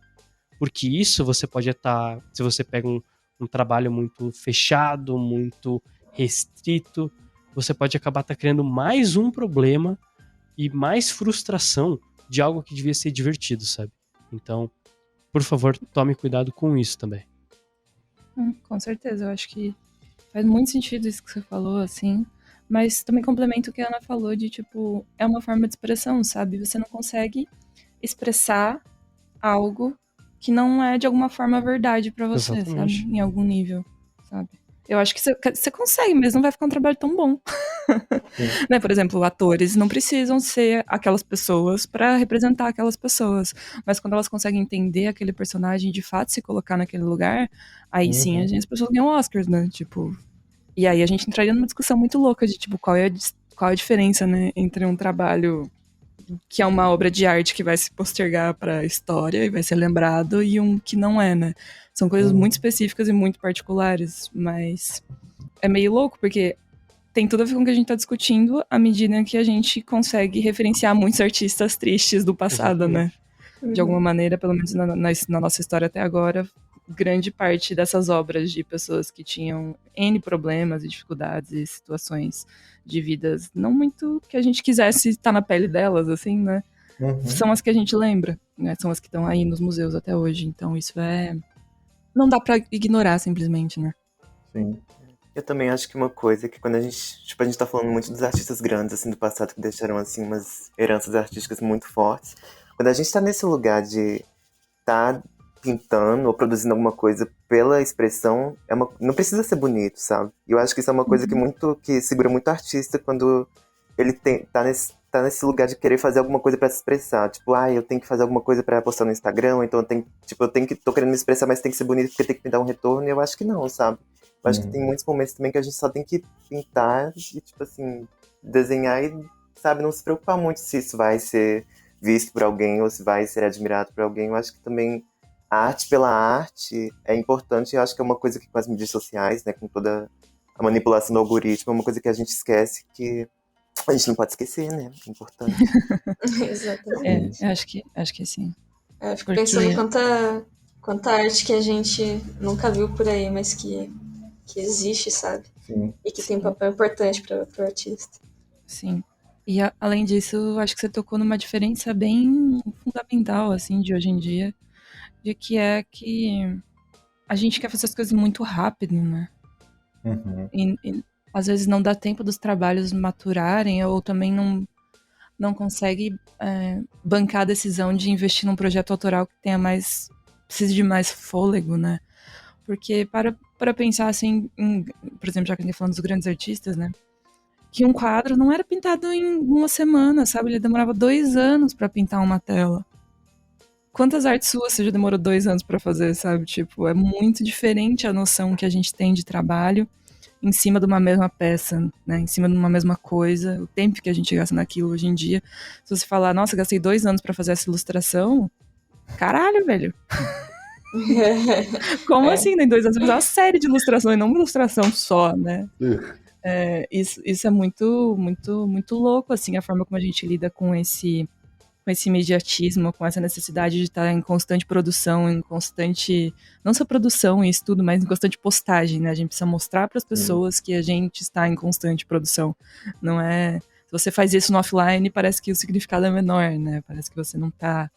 Porque isso você pode estar... Se você pega um trabalho muito fechado, muito restrito, você pode acabar criando mais um problema e mais frustração de algo que devia ser divertido, sabe? Então, por favor, tome cuidado com isso também. Com certeza, eu acho que faz muito sentido isso que você falou, assim. Mas também complemento o que a Ana falou de, tipo, é uma forma de expressão, sabe? Você não consegue expressar algo que não é de alguma forma verdade pra você, Exatamente. sabe? Em algum nível, sabe? Eu acho que você consegue, mas não vai ficar um trabalho tão bom. Né? Por exemplo, atores não precisam ser aquelas pessoas pra representar aquelas pessoas. Mas quando elas conseguem entender aquele personagem e de fato se colocar naquele lugar, aí sim as pessoas ganham Oscars, né? Tipo. E aí a gente entraria numa discussão muito louca de tipo, qual é a diferença, né, entre um trabalho que é uma obra de arte que vai se postergar pra história e vai ser lembrado e um que não é, né? São coisas muito específicas e muito particulares, mas é meio louco porque tem tudo a ver com o que a gente tá discutindo à medida que a gente consegue referenciar muitos artistas tristes do passado, né? De alguma maneira, pelo menos na nossa história até agora, grande parte dessas obras de pessoas que tinham N problemas e dificuldades e situações de vidas não muito que a gente quisesse estar na pele delas, assim, né? São as que a gente lembra, né? São as que estão aí nos museus até hoje. Então isso não dá pra ignorar simplesmente, né? Sim. Eu também acho que uma coisa que quando a gente tá falando muito dos artistas grandes, assim, do passado, que deixaram, assim, umas heranças artísticas muito fortes. Quando a gente tá nesse lugar de tá pintando ou produzindo alguma coisa pela expressão, não precisa ser bonito, sabe? E eu acho que isso é uma coisa que segura muito o artista quando ele tá nesse lugar de querer fazer alguma coisa pra se expressar. Tipo, eu tenho que fazer alguma coisa pra postar no Instagram, então tô querendo me expressar, mas tem que ser bonito porque tem que me dar um retorno. E eu acho que não, sabe? Eu acho que tem muitos momentos também que a gente só tem que pintar e, tipo assim, desenhar e, sabe, não se preocupar muito se isso vai ser visto por alguém ou se vai ser admirado por alguém. Eu acho que também a arte pela arte é importante. Eu acho que é uma coisa que com as mídias sociais, né, com toda a manipulação do algoritmo, é uma coisa que a gente esquece, que a gente não pode esquecer, né? É importante. Exatamente. Acho que sim. Eu fico Porque- pensando quanta arte que a gente nunca viu por aí, mas que existe, sabe? Sim. E que tem um papel importante para o artista. Sim. E além disso, acho que você tocou numa diferença bem fundamental, assim, de hoje em dia, de que é que a gente quer fazer as coisas muito rápido, né? Uhum. E às vezes não dá tempo dos trabalhos maturarem, ou também não consegue bancar a decisão de investir num projeto autoral que precise de mais fôlego, né? Porque para pensar assim, por exemplo, já que a gente tá falando dos grandes artistas, né? Que um quadro não era pintado em uma semana, sabe? Ele demorava 2 anos para pintar uma tela. Quantas artes suas você já demorou 2 anos para fazer, sabe? Tipo, é muito diferente a noção que a gente tem de trabalho em cima de uma mesma peça, né? Em cima de uma mesma coisa, o tempo que a gente gasta naquilo hoje em dia. Se você falar, nossa, gastei 2 anos para fazer essa ilustração, caralho, velho. Como assim, né? Em 2 anos você fazer uma série de ilustrações, não uma ilustração só, né? Isso é muito, muito, muito louco, assim, a forma como a gente lida com esse imediatismo, com essa necessidade de estar em constante produção, em constante, não só produção e estudo, mas em constante postagem, né? A gente precisa mostrar para as pessoas que a gente está em constante produção. Não é, se você faz isso no offline, parece que o significado é menor, né? Parece que você não tá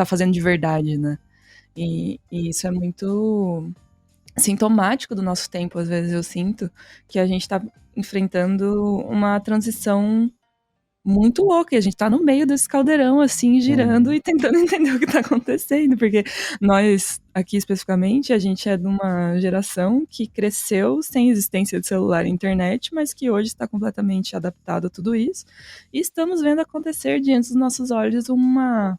fazendo de verdade, né? E isso é muito sintomático do nosso tempo, às vezes eu sinto que a gente está enfrentando uma transição muito louca, e a gente tá no meio desse caldeirão, assim, girando e tentando entender o que tá acontecendo, porque nós, aqui especificamente, a gente é de uma geração que cresceu sem existência de celular e internet, mas que hoje está completamente adaptado a tudo isso, e estamos vendo acontecer diante dos nossos olhos uma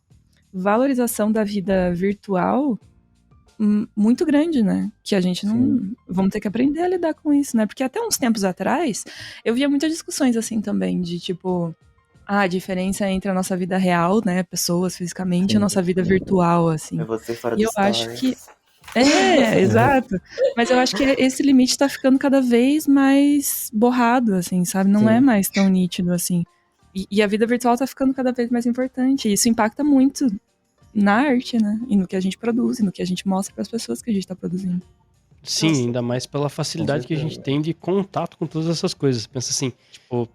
valorização da vida virtual muito grande, né? Que a gente não... Vamos ter que aprender a lidar com isso, né? Porque até uns tempos atrás, eu via muitas discussões assim também, de tipo... a diferença entre a nossa vida real, né, pessoas fisicamente, e a nossa vida virtual, assim. É você fora E do eu acho que... Stories. Exato. Mas eu acho que esse limite tá ficando cada vez mais borrado, assim, sabe? Não é mais tão nítido, assim. E a vida virtual tá ficando cada vez mais importante. E isso impacta muito na arte, né? E no que a gente produz, e no que a gente mostra para as pessoas que a gente tá produzindo. Sim, Nossa. ainda mais pela facilidade que a gente tem de contato com todas essas coisas. Pensa assim, tipo,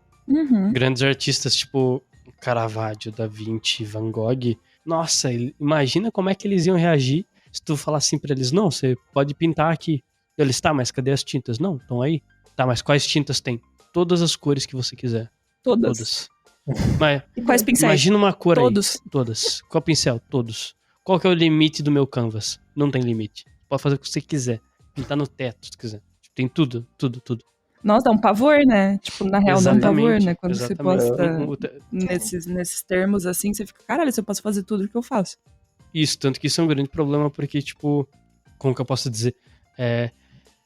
grandes artistas tipo Caravaggio, Da Vinci, Van Gogh. Nossa, imagina como é que eles iam reagir se tu falar assim pra eles, não, você pode pintar aqui. Eles, tá, mas cadê as tintas? Não, estão aí. Tá, mas quais tintas tem? Todas as cores que você quiser. Todas. Mas, E quais pincéis? imagina uma cor Todos. aí. Todas. Qual pincel? Todos. Qual que é o limite do meu canvas? Não tem limite. Pode fazer o que você quiser. Pintar no teto, se quiser. Tem tudo. Nossa, dá um pavor, né? Tipo, na real, dá um pavor, né? Quando você posta nesses termos assim, você fica, caralho, se eu posso fazer tudo o que eu faço. Isso, tanto que isso é um grande problema, porque, tipo, como que eu posso dizer?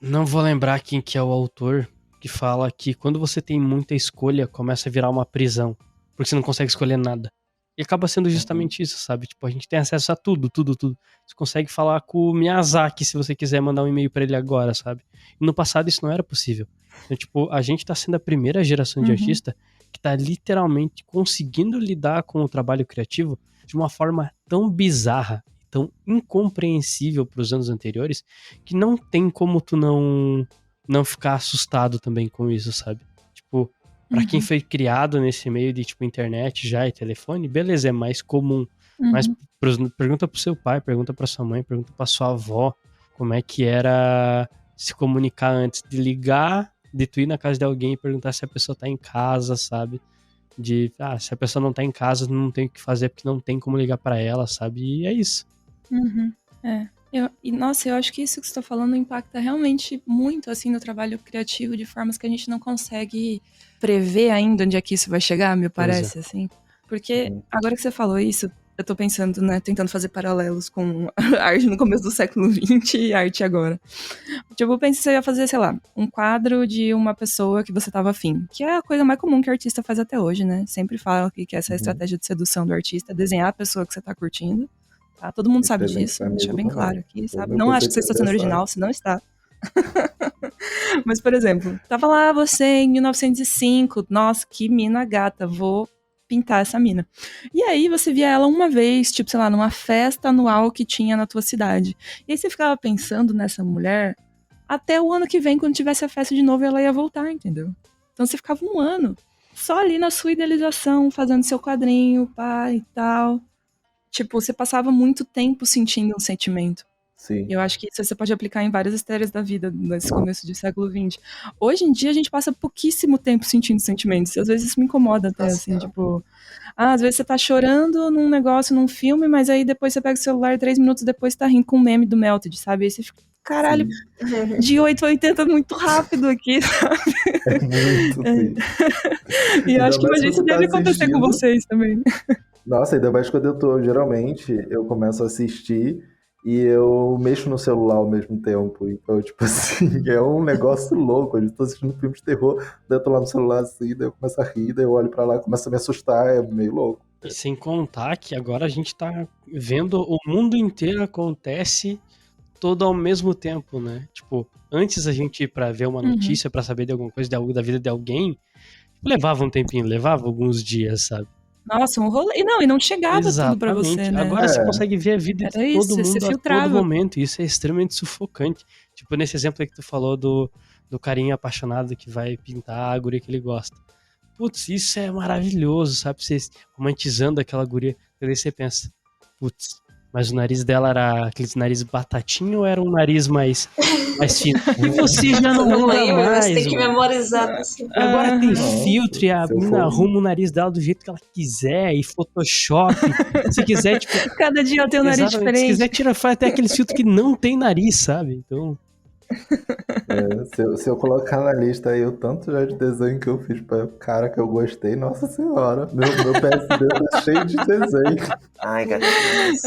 Não vou lembrar quem que é o autor que fala que quando você tem muita escolha, começa a virar uma prisão, porque você não consegue escolher nada. E acaba sendo justamente isso, sabe? Tipo, a gente tem acesso a tudo. Você consegue falar com o Miyazaki se você quiser mandar um e-mail pra ele agora, sabe? E no passado isso não era possível. Então, tipo, a gente tá sendo a primeira geração de artista que tá literalmente conseguindo lidar com o trabalho criativo de uma forma tão bizarra, tão incompreensível pros anos anteriores, que não tem como tu não ficar assustado também com isso, sabe? Tipo, pra quem foi criado nesse meio de, tipo, internet já e telefone, beleza, é mais comum. Mas pergunta pro seu pai, pergunta pra sua mãe, pergunta pra sua avó como é que era se comunicar antes de ligar, de tu ir na casa de alguém e perguntar se a pessoa tá em casa, sabe? Se a pessoa não tá em casa, não tem o que fazer porque não tem como ligar pra ela, sabe? E é isso. Nossa, eu acho que isso que você tá falando impacta realmente muito, assim, no trabalho criativo, de formas que a gente não consegue prever ainda onde é que isso vai chegar, me Pois é. parece, assim. Porque, agora que você falou isso, eu tô pensando, né, tentando fazer paralelos com a arte no começo do século XX e a arte agora. Tipo, eu pensei que você ia fazer, sei lá, um quadro de uma pessoa que você tava afim, que é a coisa mais comum que o artista faz até hoje, né? Sempre fala que essa é a estratégia de sedução do artista, é desenhar a pessoa que você tá curtindo. Tá? Todo mundo sabe Excelente disso, deixar amigo bem também. claro aqui, Todo sabe? meu Não acho que conceito você de está sendo aniversário. original, se não está. Mas, por exemplo, tava lá você em 1905, nossa, que mina gata, vou pintar essa mina. E aí você via ela uma vez, tipo, sei lá, numa festa anual que tinha na tua cidade. E aí você ficava pensando nessa mulher até o ano que vem, quando tivesse a festa de novo, ela ia voltar, entendeu? Então você ficava um ano só ali na sua idealização, fazendo seu quadrinho, pá e tal. Tipo, você passava muito tempo sentindo um sentimento. Sim. Eu acho que isso você pode aplicar em várias esferas da vida nesse começo de século XX. Hoje em dia a gente passa pouquíssimo tempo sentindo sentimentos. Às vezes isso me incomoda até, assim, tipo... às vezes você tá chorando num negócio, num filme, mas aí depois você pega o celular e 3 minutos depois tá rindo com um meme do Melted, sabe? Aí você fica, caralho, Sim. de 8 a 80 muito rápido aqui, sabe? É muito, sim. E eu Ainda acho que mais se imagina isso você tá deve acontecer com assistindo. vocês também. Nossa, ainda mais quando geralmente, eu começo a assistir e eu mexo no celular ao mesmo tempo. Então, tipo assim, é um negócio louco. Eu tô assistindo um filme de terror, daí eu tô lá no celular assim, daí eu começo a rir, daí eu olho pra lá, começo a me assustar, é meio louco. E sem contar que agora a gente tá vendo o mundo inteiro acontece todo ao mesmo tempo, né? Tipo, antes a gente ir pra ver uma notícia, pra saber de alguma coisa da vida de alguém, levava um tempinho, levava alguns dias, sabe? Nossa, um rolê. E não chegava tudo pra você, Exatamente. né? Agora você É, consegue ver a vida de Era isso, todo você mundo a todo filtrava. momento, e isso é extremamente sufocante. Tipo, nesse exemplo aí que tu falou do carinha apaixonado que vai pintar a guria que ele gosta. Putz, isso é maravilhoso, sabe? Você romantizando aquela guria. E aí você pensa, putz, mas o nariz dela era aquele nariz batatinha ou era um nariz mais fino? E você já Você não não lembra lembra, mas você tem mais, que mano. memorizar pra sempre. Agora tem nossa, filtro e a se eu mina for. arruma o nariz dela do jeito que ela quiser, e Photoshop. Se quiser, tipo, Cada dia ela tem um nariz exatamente, se quiser, diferente. faz até aqueles filtros que não tem nariz, sabe? Então, Se eu colocar na lista aí o tanto já de desenho que eu fiz pra cara que eu gostei, nossa senhora, meu PSD tá cheio de desenho. Ai, gatinhos.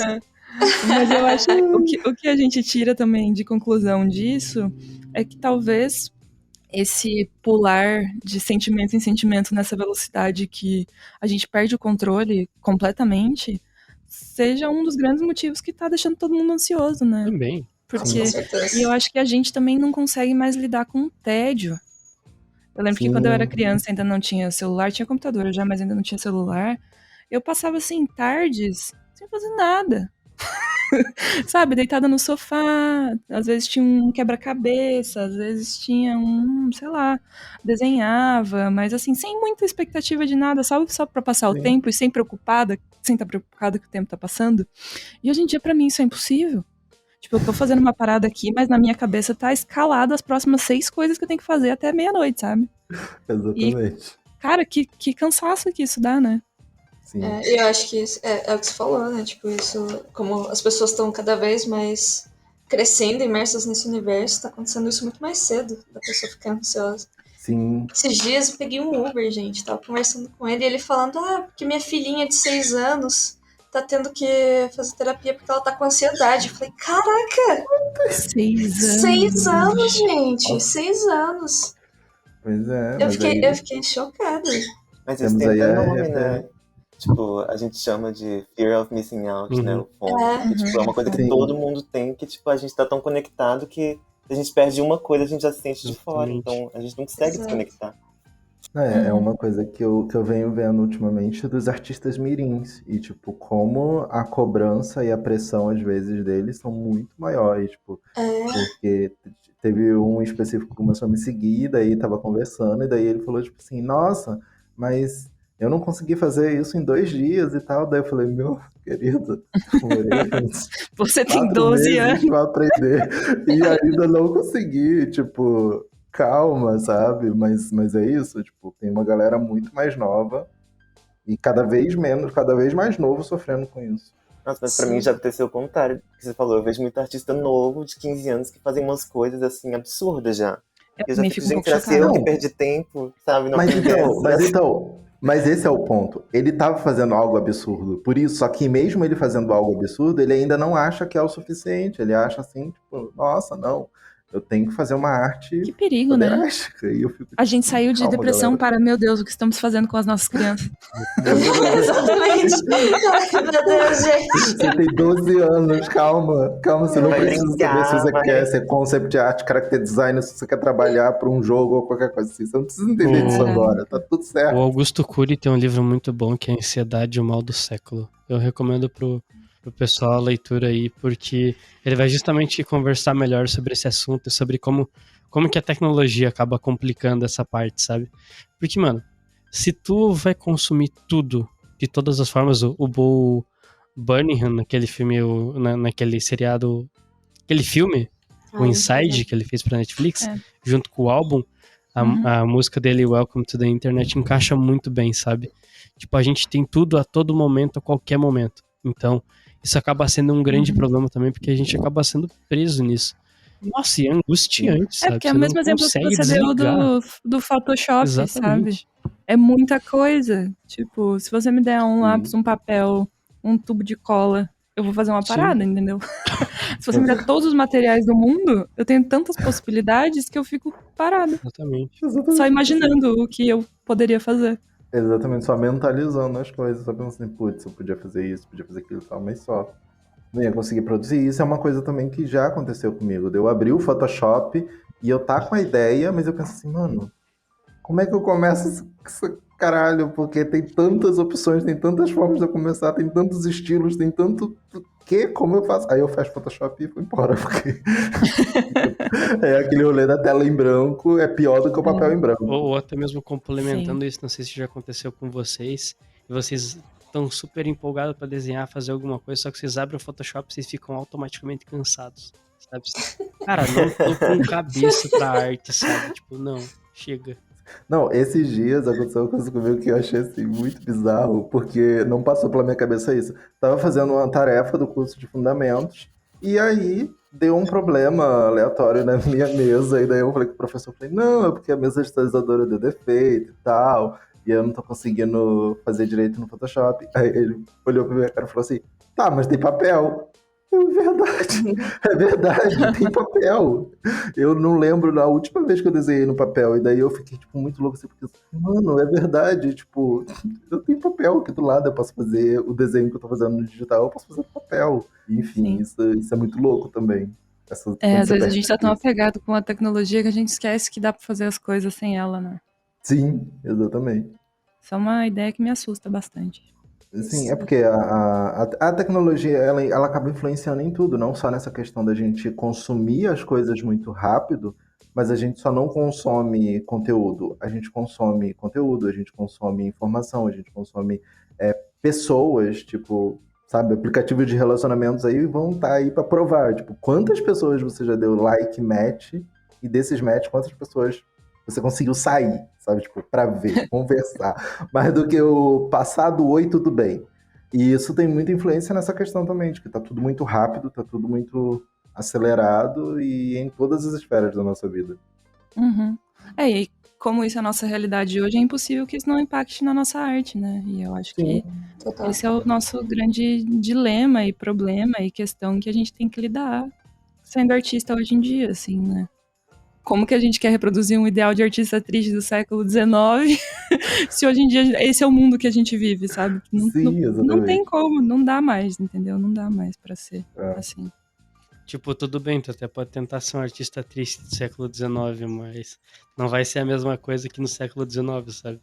Mas eu acho que o que a gente tira também de conclusão disso é que talvez esse pular de sentimento em sentimento nessa velocidade que a gente perde o controle completamente seja um dos grandes motivos que tá deixando todo mundo ansioso, né? também. Nossa, com Porque. E eu certeza. acho que a gente também não consegue mais lidar com o tédio. Eu lembro que quando eu era Sim, criança ainda não tinha celular, tinha computador já, mas ainda não tinha celular. Eu passava assim tardes sem fazer nada. Sabe, deitada no sofá, às vezes tinha um quebra-cabeça, às vezes tinha sei lá, desenhava, mas assim, sem muita expectativa de nada, só pra passar o sim. tempo e sem estar preocupada que o tempo tá passando. E hoje em dia, pra mim, isso é impossível. Tipo, eu tô fazendo uma parada aqui, mas na minha cabeça tá escalado as próximas 6 coisas que eu tenho que fazer até meia-noite, sabe? E, Exatamente. cara, que cansaço que isso dá, né? Sim. E eu acho que isso é o que você falou, né? Tipo, isso, como as pessoas estão cada vez mais crescendo, imersas nesse universo, tá acontecendo isso muito mais cedo, da pessoa ficar ansiosa. Sim. Esses dias eu peguei um Uber, gente, tava conversando com ele e ele falando, porque minha filhinha de 6 anos tá tendo que fazer terapia porque ela tá com ansiedade. Eu falei, caraca, 6 6 anos, anos. gente, Nossa. 6 anos. Pois é, Eu mas fiquei, aí eu fiquei chocada. Mas isso temos tem aí até a nome, né? Tipo, a gente chama de fear of missing out, né? Uhum. O FOMO. Que, tipo, é uma coisa que todo Sim, mundo tem, que, tipo, a gente tá tão conectado que se a gente perde uma coisa, a gente já se sente de fora. Exatamente. Então, a gente não consegue Exato. desconectar. é uma coisa que eu venho vendo ultimamente dos artistas mirins. E, tipo, como a cobrança e a pressão, às vezes, deles são muito maiores. Tipo, porque teve um específico que começou a me seguir, daí tava conversando, e daí ele falou, tipo assim, nossa, mas eu não consegui fazer isso em 2 dias e tal. Daí eu falei, meu querido, demorei uns Você tem 4 12 meses anos. pra aprender e ainda não consegui, tipo, calma, sabe? Mas é isso, tipo, tem uma galera muito mais nova e cada vez mais novo sofrendo com isso. Nossa, mas pra mim já aconteceu o contrário do que você falou. Eu vejo muito artista novo, de 15 anos, que fazem umas coisas, assim, absurdas já. Eu E eu já também fico, fico um gente, pouco será que chocada. eu que Não. perdi tempo, sabe? Não Mas fui então, mas dessa. então, mas esse é o ponto. Ele tava fazendo algo absurdo. Por isso, só que mesmo ele fazendo algo absurdo, ele ainda não acha que é o suficiente. Ele acha assim, tipo, nossa, não, eu tenho que fazer uma arte Que perigo, né? poderástica. E eu fico, A gente saiu de calma, depressão galera. para, meu Deus, o que estamos fazendo com as nossas crianças? Exatamente. Ai, meu Deus, gente. Você tem 12 anos, calma, calma, você não Vai precisa saber se brincar, você vai. quer ser concept art, character designer, se você quer trabalhar para um jogo ou qualquer coisa assim. Você não precisa entender disso agora, tá tudo O certo. Augusto Cury tem um livro muito bom que é Ansiedade e o Mal do Século. Eu recomendo pro pessoal a leitura aí, porque ele vai justamente conversar melhor sobre esse assunto, sobre como que a tecnologia acaba complicando essa parte, sabe? Porque, mano, se tu vai consumir tudo, de todas as formas, o Bo Burnham, naquele filme, naquele seriado, aquele filme, o Ai, Inside, que ele fez pra Netflix, É. junto com o álbum, Uhum. a música dele, Welcome to the Internet, encaixa muito bem, sabe? Tipo, a gente tem tudo a todo momento, a qualquer momento. Então, isso acaba sendo um grande problema também, porque a gente acaba sendo preso nisso. Nossa, e é angustiante, É sabe? porque é Você o não mesmo exemplo que consegue você deu desligar. do Photoshop, sabe? Exatamente. É muita coisa. Tipo, se você me der um lápis, um papel, um tubo de cola, eu vou fazer uma Sim. parada, entendeu? Se você me der todos os materiais do mundo, eu tenho tantas possibilidades que eu fico parada. Exatamente. Só Exatamente. imaginando o que eu poderia fazer. Exatamente, só mentalizando as coisas, só pensando assim, putz, eu podia fazer isso, podia fazer aquilo e tal, mas só. Não ia conseguir produzir. Isso é uma coisa também que já aconteceu comigo. De eu abrir o Photoshop e eu tá com a ideia, mas eu penso assim, mano, como é que eu começo esse caralho? Porque tem tantas opções, tem tantas formas de eu começar, tem tantos estilos, tem tanto. Que? Como eu faço? Aí eu fecho Photoshop e vou embora, porque é aquele rolê da tela em branco é pior do que o papel em branco. Ou até mesmo complementando isso, não sei se já aconteceu com vocês, e vocês estão super empolgados pra desenhar, fazer alguma coisa, só que vocês abrem o Photoshop e vocês ficam automaticamente cansados, sabe? Cara, não tô com cabeça pra arte, sabe? Tipo, não, chega. Não, esses dias aconteceu uma coisa comigo que eu achei assim, muito bizarro, porque não passou pela minha cabeça isso. Tava fazendo uma tarefa do curso de fundamentos, e aí deu um problema aleatório na minha mesa, e daí eu falei com o professor, falei, não, é porque a mesa digitalizadora deu defeito e tal, e eu não tô conseguindo fazer direito no Photoshop. Aí ele olhou pra minha cara e falou assim, tá, mas tem papel. É verdade, tem papel. Eu não lembro da última vez que eu desenhei no papel, e daí eu fiquei, tipo, muito louco, assim, porque, mano, é verdade, tipo, eu tenho papel aqui do lado, eu posso fazer o desenho que eu tô fazendo no digital, eu posso fazer no papel. Enfim, isso é muito louco também. Às vezes a gente tá tão apegado com a tecnologia que a gente esquece que dá pra fazer as coisas sem ela, né? Sim, exatamente. Isso é uma ideia que me assusta bastante. Sim, é porque a tecnologia ela acaba influenciando em tudo, não só nessa questão da gente consumir as coisas muito rápido, mas a gente só não consome conteúdo. A gente consome conteúdo, a gente consome informação, a gente consome pessoas, tipo, sabe, aplicativos de relacionamentos aí vão estar aí para provar, tipo, quantas pessoas você já deu like, match, e desses match, quantas pessoas você conseguiu sair, sabe, tipo, pra ver, conversar, mais do que o passado, oi, tudo bem. E isso tem muita influência nessa questão também, de que tá tudo muito rápido, tá tudo muito acelerado e em todas as esferas da nossa vida. Uhum. E como isso é a nossa realidade hoje, é impossível que isso não impacte na nossa arte, né? E eu acho que Total. esse é o nosso grande dilema e problema e questão que a gente tem que lidar sendo artista hoje em dia, assim, né? Como que a gente quer reproduzir um ideal de artista triste do século XIX se hoje em dia esse é o mundo que a gente vive, sabe? Não tem como, não dá mais, entendeu? Não dá mais pra ser assim. Tipo, tudo bem, tu até pode tentar ser um artista triste do século XIX, mas não vai ser a mesma coisa que no século XIX, sabe?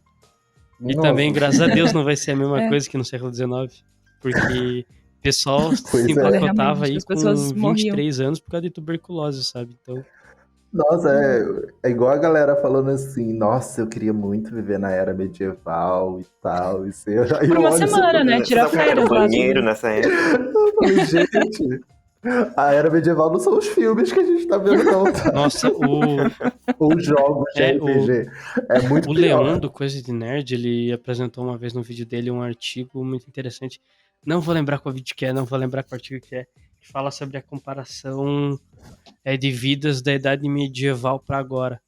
E também, graças a Deus, não vai ser a mesma coisa que no século XIX, porque o pessoal se empacotava aí com 23 anos por causa de tuberculose, sabe? Então... Nossa, é igual a galera falando assim, nossa, eu queria muito viver na era medieval e tal. E ser... Por uma semana, né? Tirar férias lá. Banheiro nessa época. Gente, a era medieval não são os filmes que a gente tá vendo, não. Tá? Nossa, os jogos de RPG. É muito o pior. Leon, do Coisa de Nerd, ele apresentou uma vez no vídeo dele um artigo muito interessante Não vou lembrar qual vídeo que é, não vou lembrar qual artigo que é. Que fala sobre a comparação de vidas da idade medieval pra agora.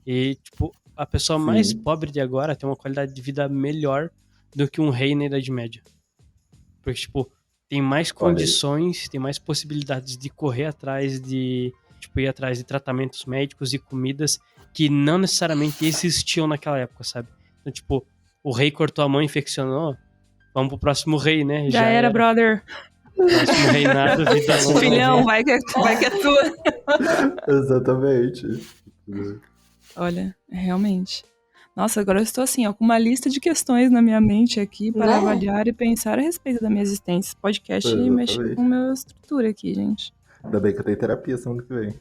E, tipo, a pessoa mais Sim. pobre de agora tem uma qualidade de vida melhor do que um rei na Idade Média. Porque, tipo, tem mais condições, tem mais possibilidades de correr atrás de, tipo, ir atrás de tratamentos médicos e comidas que não necessariamente existiam naquela época, sabe? Então, tipo, o rei cortou a mão e infeccionou, vamos pro próximo rei, né? Já era, brother. Próximo reinado, vida longa. Filhão, vai que é tua. Exatamente. Olha, realmente. Nossa, agora eu estou assim, ó, com uma lista de questões na minha mente aqui para Né? avaliar e pensar a respeito da minha existência. Esse podcast mexe Exatamente. com a minha estrutura aqui, gente. Ainda bem que eu tenho terapia semana que vem.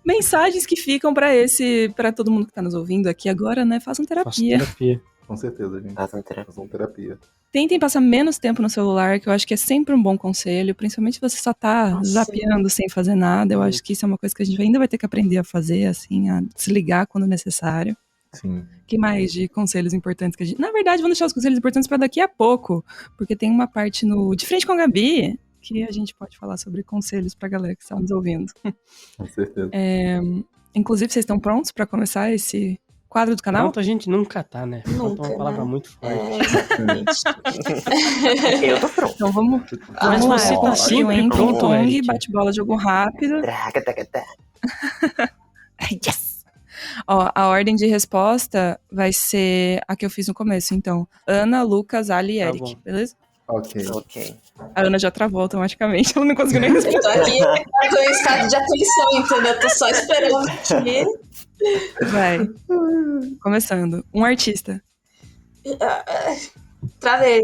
Mensagens que ficam para todo mundo que tá nos ouvindo aqui agora, né? Façam Faço terapia. terapia. Com certeza, gente. Façam terapia. Tentem passar menos tempo no celular, que eu acho que é sempre um bom conselho, principalmente se você só tá Nossa. zapeando sem fazer nada. Eu acho que isso é uma coisa que a gente ainda vai ter que aprender a fazer, assim, a desligar quando necessário. Sim. Que mais de conselhos importantes que a gente... Na verdade, vou deixar os conselhos importantes para daqui a pouco, porque tem uma parte no De Frente com a Gabi que a gente pode falar sobre conselhos pra galera que está nos ouvindo. Com certeza. Inclusive, vocês estão prontos para começar esse quadro do canal? Pronto, a gente nunca tá, né? Pronto é Nunca, uma palavra né? muito forte. Exatamente. Eu tô pronto. Então vamos Mas lá. você Eu tá confio sempre em pronto, ping-pong, Eric. bate-bola, jogo rápido. Traca. Yes! Ó, a ordem de resposta vai ser a que eu fiz no começo, então. Ana, Lucas, Ali e Tá Eric, bom. beleza? Ok. Ok. A Ana já travou automaticamente, ela não conseguiu nem responder. Eu tô aqui, eu tô em estado de atenção, entendeu? Tô só esperando aqui. Vai. Começando. Um artista. Travei.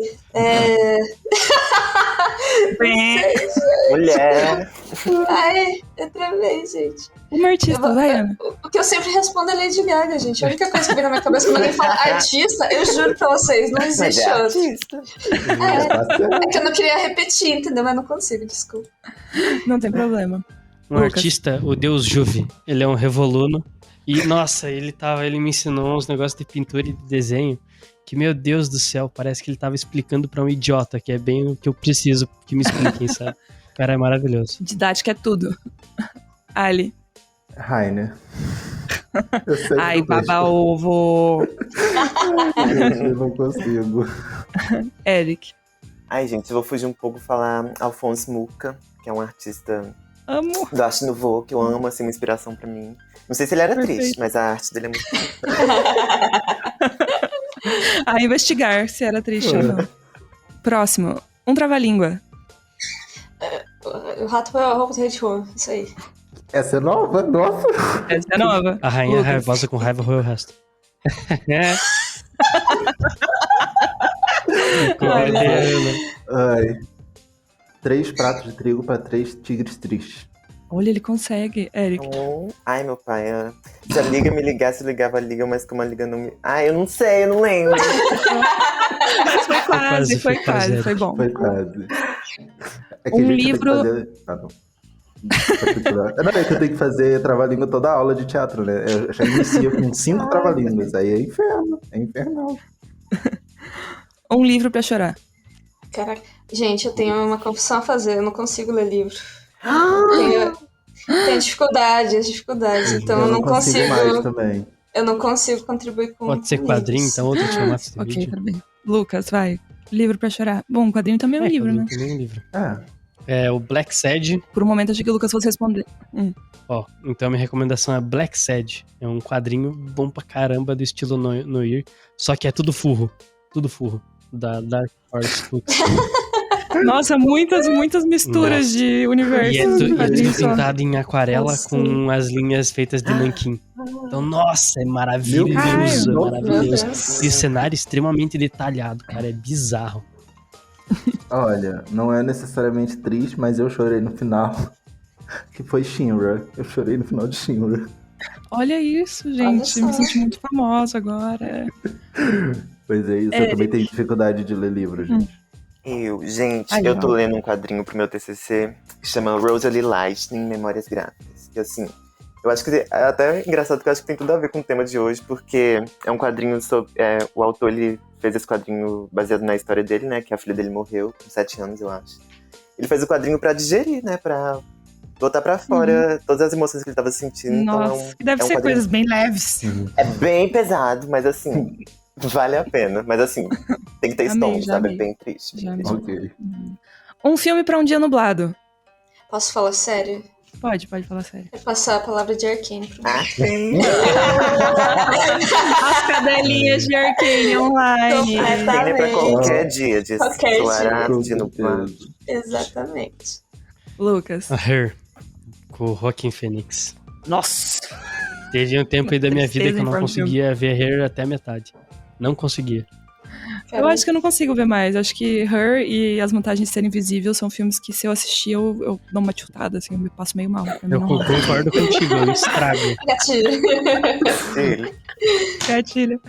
Mulher. Ai, eu travei, gente. Um artista, vai, Ana. O que eu sempre respondo é Lady Gaga, gente. A única coisa que vem na minha cabeça quando alguém fala artista, eu juro pra vocês, não Mas existe é outro. artista. Tá certo. É que eu não queria repetir, entendeu? Mas não consigo, desculpa. Não tem problema. Um Lucas. artista, o Deus Juve, ele é um revoluno. E, nossa, ele me ensinou uns negócios de pintura e de desenho que, meu Deus do céu, parece que ele tava explicando pra um idiota, que é bem o que eu preciso que me expliquem, sabe? O cara é maravilhoso. Didática é tudo. Ali. Rainer. Eu sei que Ai, eu vejo. baba ovo. Gente, eu não consigo. Eric. Ai, gente, eu vou fugir um pouco e falar Alphonse Mucha, que é um artista Amo. do Arte Nouveau, que eu amo, assim, uma inspiração pra mim. Não sei se ele era Perfeito. triste, mas a arte dele é muito... A investigar se era triste ou não. Próximo. Um trava-língua. O rato foi a roupa do Rei, isso aí. Essa é nova? Nossa. Essa é nova. A rainha Lucas. raivosa com raiva roeu o resto. É. Ai. 3 pratos de trigo para 3 tigres tristes. Olha, ele consegue, Eric. Ai, meu pai, se a liga me ligasse, eu ligava a liga, mas como a liga não me... Ai, eu não sei, eu não lembro. Foi quase, foi quase, foi bom. Foi quase. É Um a gente livro- tem que fazer... Ah, não. Pode continuar. Não, é que eu tenho que fazer trava-língua toda a aula de teatro, né? Eu já inicio com 5 trava-línguas. Aí é inferno. É infernal. Um livro pra chorar. Caraca. Gente, eu tenho uma confissão a fazer, eu não consigo ler livro. Tenho dificuldades, então eu não consigo. mais também. Eu não consigo contribuir com. Pode ser com quadrinho, livros. então outro formato de Ok, vídeo. tudo bem. Lucas, vai. Livro pra chorar. Bom, um quadrinho também é um livro, né? Também é um livro. Ah, É o Black Sad. Por um momento achei que o Lucas fosse responder. Ó, então minha recomendação é Black Sad. É um quadrinho bom pra caramba do estilo Noir, só que é tudo furro. Tudo furro. Da Dark Horse Books. Nossa, muitas misturas Nossa. de universos. E é tudo Quadrinhos só. pintado em aquarela Nossa. com as linhas feitas de nanquim. Então, nossa, é maravilhoso, Meu Deus. é Meu maravilhoso. Deus. E o cenário extremamente detalhado, cara, é bizarro. olha, não é necessariamente triste, mas eu chorei no final. Que foi Shinra. Eu chorei no final de Shinra. Olha isso, gente. só. Me senti muito famosa agora. Pois é isso. Eu também tenho dificuldade de ler livros, gente. Gente, Ai, eu tô não. lendo um quadrinho pro meu TCC que chama Rosalie Lightning, Memórias Gráficas. Que assim, Eu acho que é até engraçado que eu acho que tem tudo a ver com o tema de hoje, porque é um quadrinho sobre. O autor ele fez esse quadrinho baseado na história dele, né? Que a filha dele morreu com 7 anos, eu acho. Ele fez o quadrinho pra digerir, né? Pra botar pra fora todas as emoções que ele tava sentindo. Nossa, Então que deve é um ser quadrinho- coisas bem leves. É bem pesado, mas assim, vale a pena. Mas assim, tem que ter Amei, estômago, já sabe? amei. É bem triste. Já bem amei. triste. Ok. Um filme pra um dia nublado. Posso falar sério? Pode falar sério. É passar a palavra de Arcane pro Ah, As cadelinhas de Arcane online. Arcane é pra Completamente. qualquer dia, de Qualquer ensolarado, Com de nublado. certeza. Exatamente. Lucas. A Her, com o Joaquin Phoenix. Nossa. Teve um tempo aí da minha vida Tristeza que eu em não forma de filme. conseguia ver Her até a metade. Não conseguia. Eu acho que eu não consigo ver mais. Acho que Her e As Vantagens de Ser Invisível são filmes que, se eu assistir, eu dou uma tiltada, assim, eu me passo meio mal. Pra mim Eu não rola. concordo contigo, eu estrago. Gatilho. Ele. Gatilho.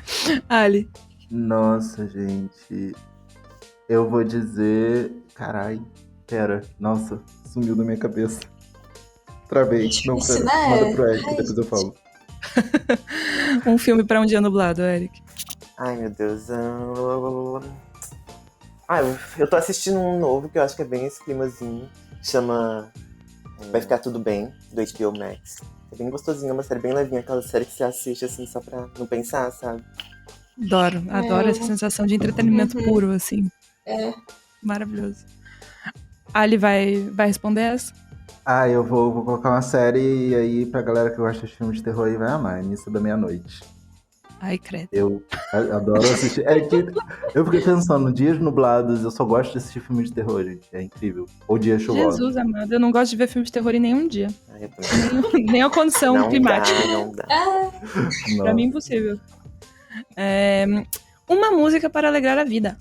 Ali. Nossa, gente. Eu vou dizer. Carai. Pera. Nossa, sumiu da minha cabeça. Travei. Não, Difícil, pera. né? Manda pro Eric, Ai, depois eu falo. Um filme pra um dia nublado, Eric. Ai, meu Deus. Eu tô assistindo um novo que eu acho que é bem esse climazinho. Chama Vai Ficar Tudo Bem, do HBO Max. É bem gostosinho, é uma série bem levinha, aquela série que você assiste assim só pra não pensar, sabe? Adoro essa sensação de entretenimento puro, assim. É. Maravilhoso. Ali vai responder essa? Eu vou colocar uma série e aí pra galera que gosta de filmes de terror aí vai amar. Início da Meia-Noite. Ai, credo. Eu adoro assistir. É que eu fiquei pensando, dias nublados, eu só gosto de assistir filme de terror, gente. É incrível. Ou dias chuvosos. Jesus amado, eu não gosto de ver filme de terror em nenhum dia. Ai, eu também. Nem a condição Não climática. dá, não dá. Pra Não. mim, impossível. Uma música para alegrar a vida.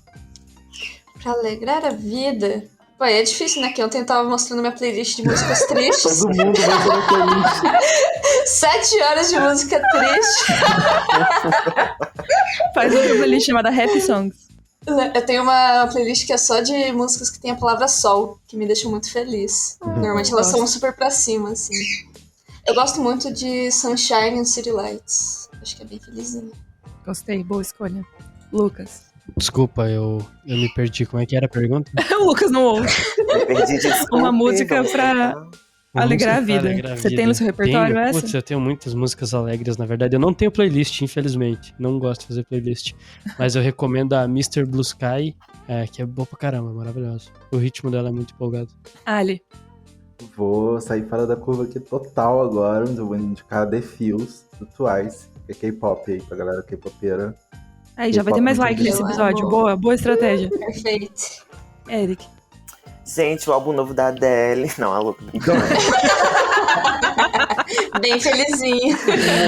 Pra alegrar a vida. Pô, é difícil, né? Que ontem eu tava mostrando minha playlist de músicas tristes. Todo mundo vai ser feliz. 7 horas de música triste. Faz uma playlist chamada Happy Songs. Eu tenho uma playlist que é só de músicas que tem a palavra sol, que me deixam muito feliz. Normalmente elas são super pra cima, assim. Eu gosto muito de Sunshine and City Lights. Acho que é bem felizinho. Gostei, boa escolha. Lucas. Desculpa, eu me perdi. Como é que era a pergunta? O Lucas não ouve. Me perdi, desculpe, Uma música vamos pra- tentar. Alegrar a Música pra vida. alegrar a Você vida. tem no seu repertório Tenho. essa? Putz, eu tenho muitas músicas alegres, na verdade. Eu não tenho playlist, infelizmente. Não gosto de fazer playlist. Mas eu recomendo a Mr. Blue Sky, que é boa pra caramba, maravilhosa. O ritmo dela é muito empolgado. Ali. Vou sair fora da curva aqui total agora, mas eu vou indicar The Feels, do Twice, que é K-pop aí, pra galera K-popeira. Aí, já vai ter mais like nesse episódio. Boa estratégia. Perfeito. Eric. Gente, o álbum novo da Adele. Não, a louca. Bem felizinho.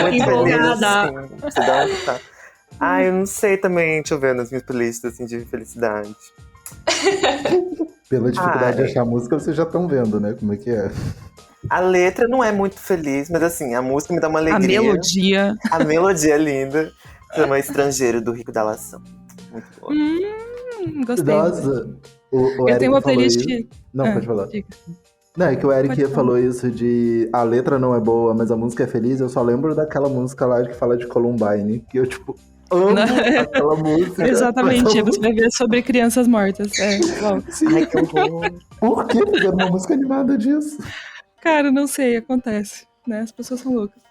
Muito Empolgada. feliz, assim. Você dá uma... eu não sei também. Deixa eu ver nas minhas playlists assim, de felicidade. Pela dificuldade de Ai. achar música, vocês já estão vendo, né? Como é que é. A letra não é muito feliz, mas assim, a música me dá uma A alegria. melodia. A melodia é linda. Chama Estrangeiro, do Rico da Lação. Muito boa. Gostei. Nossa, o Eu Eric tenho uma falou playlist. isso. Não, pode falar. diga. Não, é que o Eric Pode falar. falou isso de a letra não é boa, mas a música é feliz. Eu só lembro daquela música lá que fala de Columbine, que eu, tipo, amo aquela música. Exatamente. Mas Você vai ver sobre crianças mortas. Bom. Sim, Ai, que horror. por que fizeram uma música animada disso? Cara, não sei, acontece, né? As pessoas são loucas.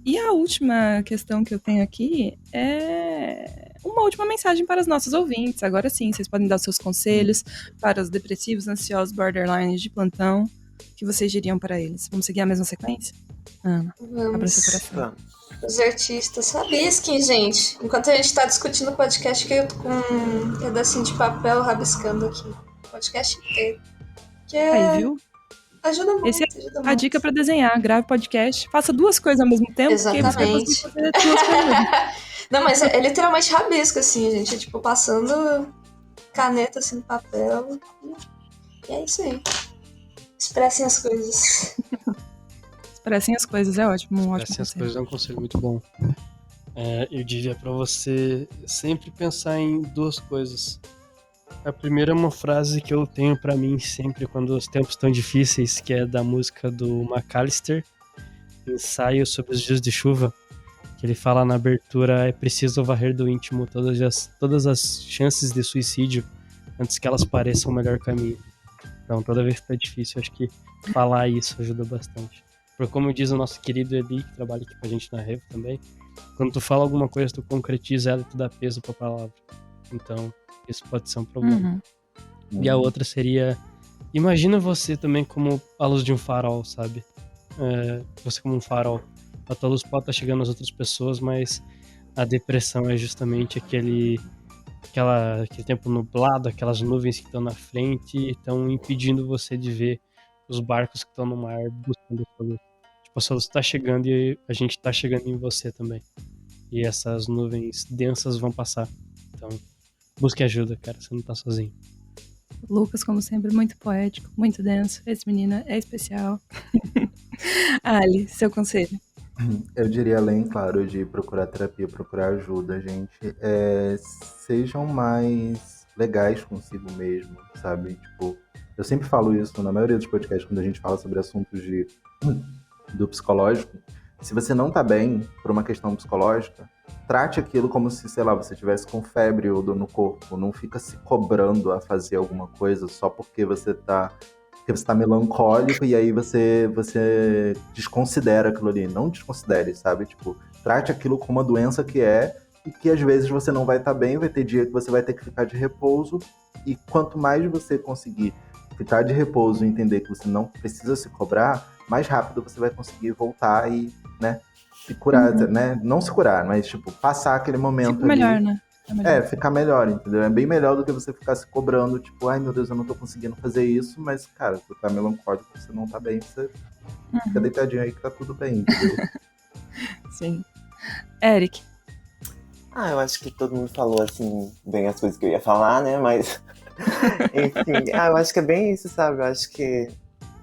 E a última questão que eu tenho aqui é uma última mensagem para os nossos ouvintes. Agora sim, vocês podem dar seus conselhos para os depressivos, ansiosos, borderlines de plantão, que vocês diriam para eles. Vamos seguir a mesma sequência? Ana, abra seu Vamos. coração. Vamos. Os artistas rabisquem, gente. Enquanto a gente tá discutindo o podcast, que eu tô com um pedacinho de papel rabiscando aqui. O podcast inteiro. Que Aí, viu? ajuda muito. Esse ajuda A muito. dica para desenhar, grave podcast, faça duas coisas ao mesmo tempo, porque aí você vai conseguir Exatamente. fazer duas coisas. Não, mas é literalmente rabisco, assim, gente. É tipo passando caneta assim no papel. E é isso aí. Expressem as coisas. Expressem as coisas, é ótimo, um ótimo Essas conselho. coisas é um conselho muito bom. Eu diria pra você sempre pensar em duas coisas. A primeira é uma frase que eu tenho pra mim sempre quando os tempos estão difíceis, que é da música do McAllister, Ensaio sobre os Dias de Chuva, que ele fala na abertura: é preciso varrer do íntimo todas as chances de suicídio antes que elas pareçam o melhor caminho. Então, toda vez que tá difícil, acho que falar isso ajuda bastante. Porque, como diz o nosso querido Eli, que trabalha aqui com a gente na Revo também, quando tu fala alguma coisa, tu concretiza ela e tu dá peso pra palavra. Então, isso pode ser um problema. Uhum. E a outra seria: imagina você também como a luz de um farol, sabe? Você como um farol. A tua luz pode estar chegando às outras pessoas, mas a depressão é justamente aquele tempo nublado, aquelas nuvens que estão na frente e estão impedindo você de ver os barcos que estão no mar buscando a sua luz. Tipo, a sua luz está chegando e a gente está chegando em você também. E essas nuvens densas vão passar. Então, busque ajuda, cara, você não tá sozinho. Lucas, como sempre, muito poético, muito denso. Esse menino é especial. Ali, seu conselho. Eu diria, além, claro, de procurar terapia, procurar ajuda, gente, sejam mais legais consigo mesmo, sabe? Tipo, eu sempre falo isso na maioria dos podcasts, quando a gente fala sobre assuntos do psicológico. Se você não tá bem por uma questão psicológica, trate aquilo como se, sei lá, você tivesse com febre ou dor no corpo. Não fica se cobrando a fazer alguma coisa só porque você tá melancólico e aí você desconsidera aquilo ali. Não desconsidere, sabe? Tipo, trate aquilo como uma doença que é e que às vezes você não vai estar bem, vai ter dia que você vai ter que ficar de repouso e quanto mais você conseguir ficar de repouso e entender que você não precisa se cobrar, mais rápido você vai conseguir voltar e, né, se curar, né? Não se curar, mas, tipo, passar aquele momento Fica melhor, ali. né? Ficar melhor, entendeu? É bem melhor do que você ficar se cobrando, tipo, ai meu Deus, eu não tô conseguindo fazer isso, mas, cara, tu tá melancólico, você não tá bem, você fica deitadinho aí que tá tudo bem, entendeu? Sim. Eric. Eu acho que todo mundo falou, assim, bem as coisas que eu ia falar, né? Mas, enfim, eu acho que é bem isso, sabe? Eu acho que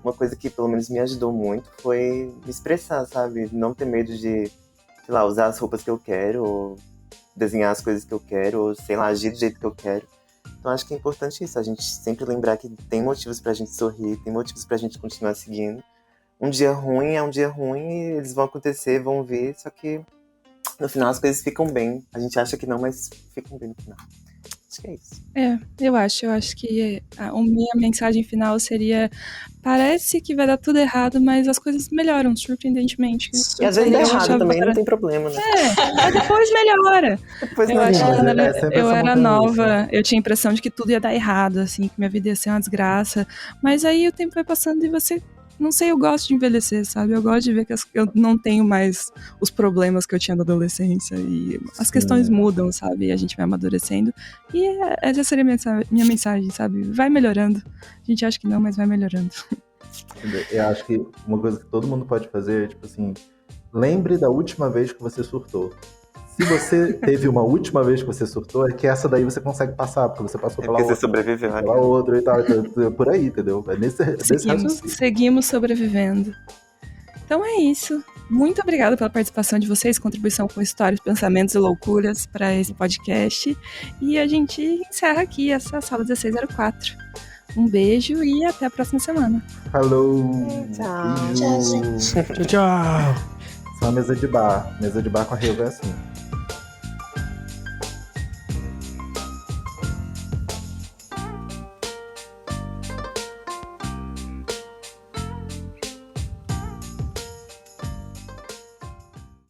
uma coisa que pelo menos me ajudou muito foi me expressar, sabe? Não ter medo de, sei lá, usar as roupas que eu quero, ou desenhar as coisas que eu quero, ou, sei lá, agir do jeito que eu quero. Então acho que é importante isso, a gente sempre lembrar que tem motivos pra gente sorrir, tem motivos pra gente continuar seguindo. Um dia ruim é um dia ruim e eles vão acontecer, vão vir, só que no final as coisas ficam bem. A gente acha que não, mas ficam bem no final. Acho que é isso. Eu acho que a minha mensagem final seria: parece que vai dar tudo errado, mas as coisas melhoram, surpreendentemente. E às vezes dá Eu errado achava também, que não tem problema, né? mas depois melhora. Depois Eu não acho que mas quando é sempre eu essa era montanha-russa. nova, eu tinha a impressão de que tudo ia dar errado, assim, que minha vida ia ser uma desgraça. Mas aí o tempo vai passando e você... Não sei, eu gosto de envelhecer, sabe? Eu gosto de ver que eu não tenho mais os problemas que eu tinha na adolescência. E as questões mudam, sabe? E a gente vai amadurecendo. E essa seria a minha mensagem, sabe? Vai melhorando. A gente acha que não, mas vai melhorando. Eu acho que uma coisa que todo mundo pode fazer é, tipo assim, lembre da última vez que você surtou. Se você teve uma última vez que você surtou, é que essa daí você consegue passar, porque você passou É pela porque você outra. sobreviveu, né? Pela outra e tal, então, por aí, entendeu? É nesse raciocínio. Seguimos sobrevivendo. Então é isso. Muito obrigada pela participação de vocês, contribuição com histórias, pensamentos e loucuras para esse podcast. E a gente encerra aqui essa sala 1604. Um beijo e até a próxima semana. Falou! Tchau. Beijo. Tchau, gente. Tchau, tchau! Só mesa de bar. Mesa de bar com a Revo é assim.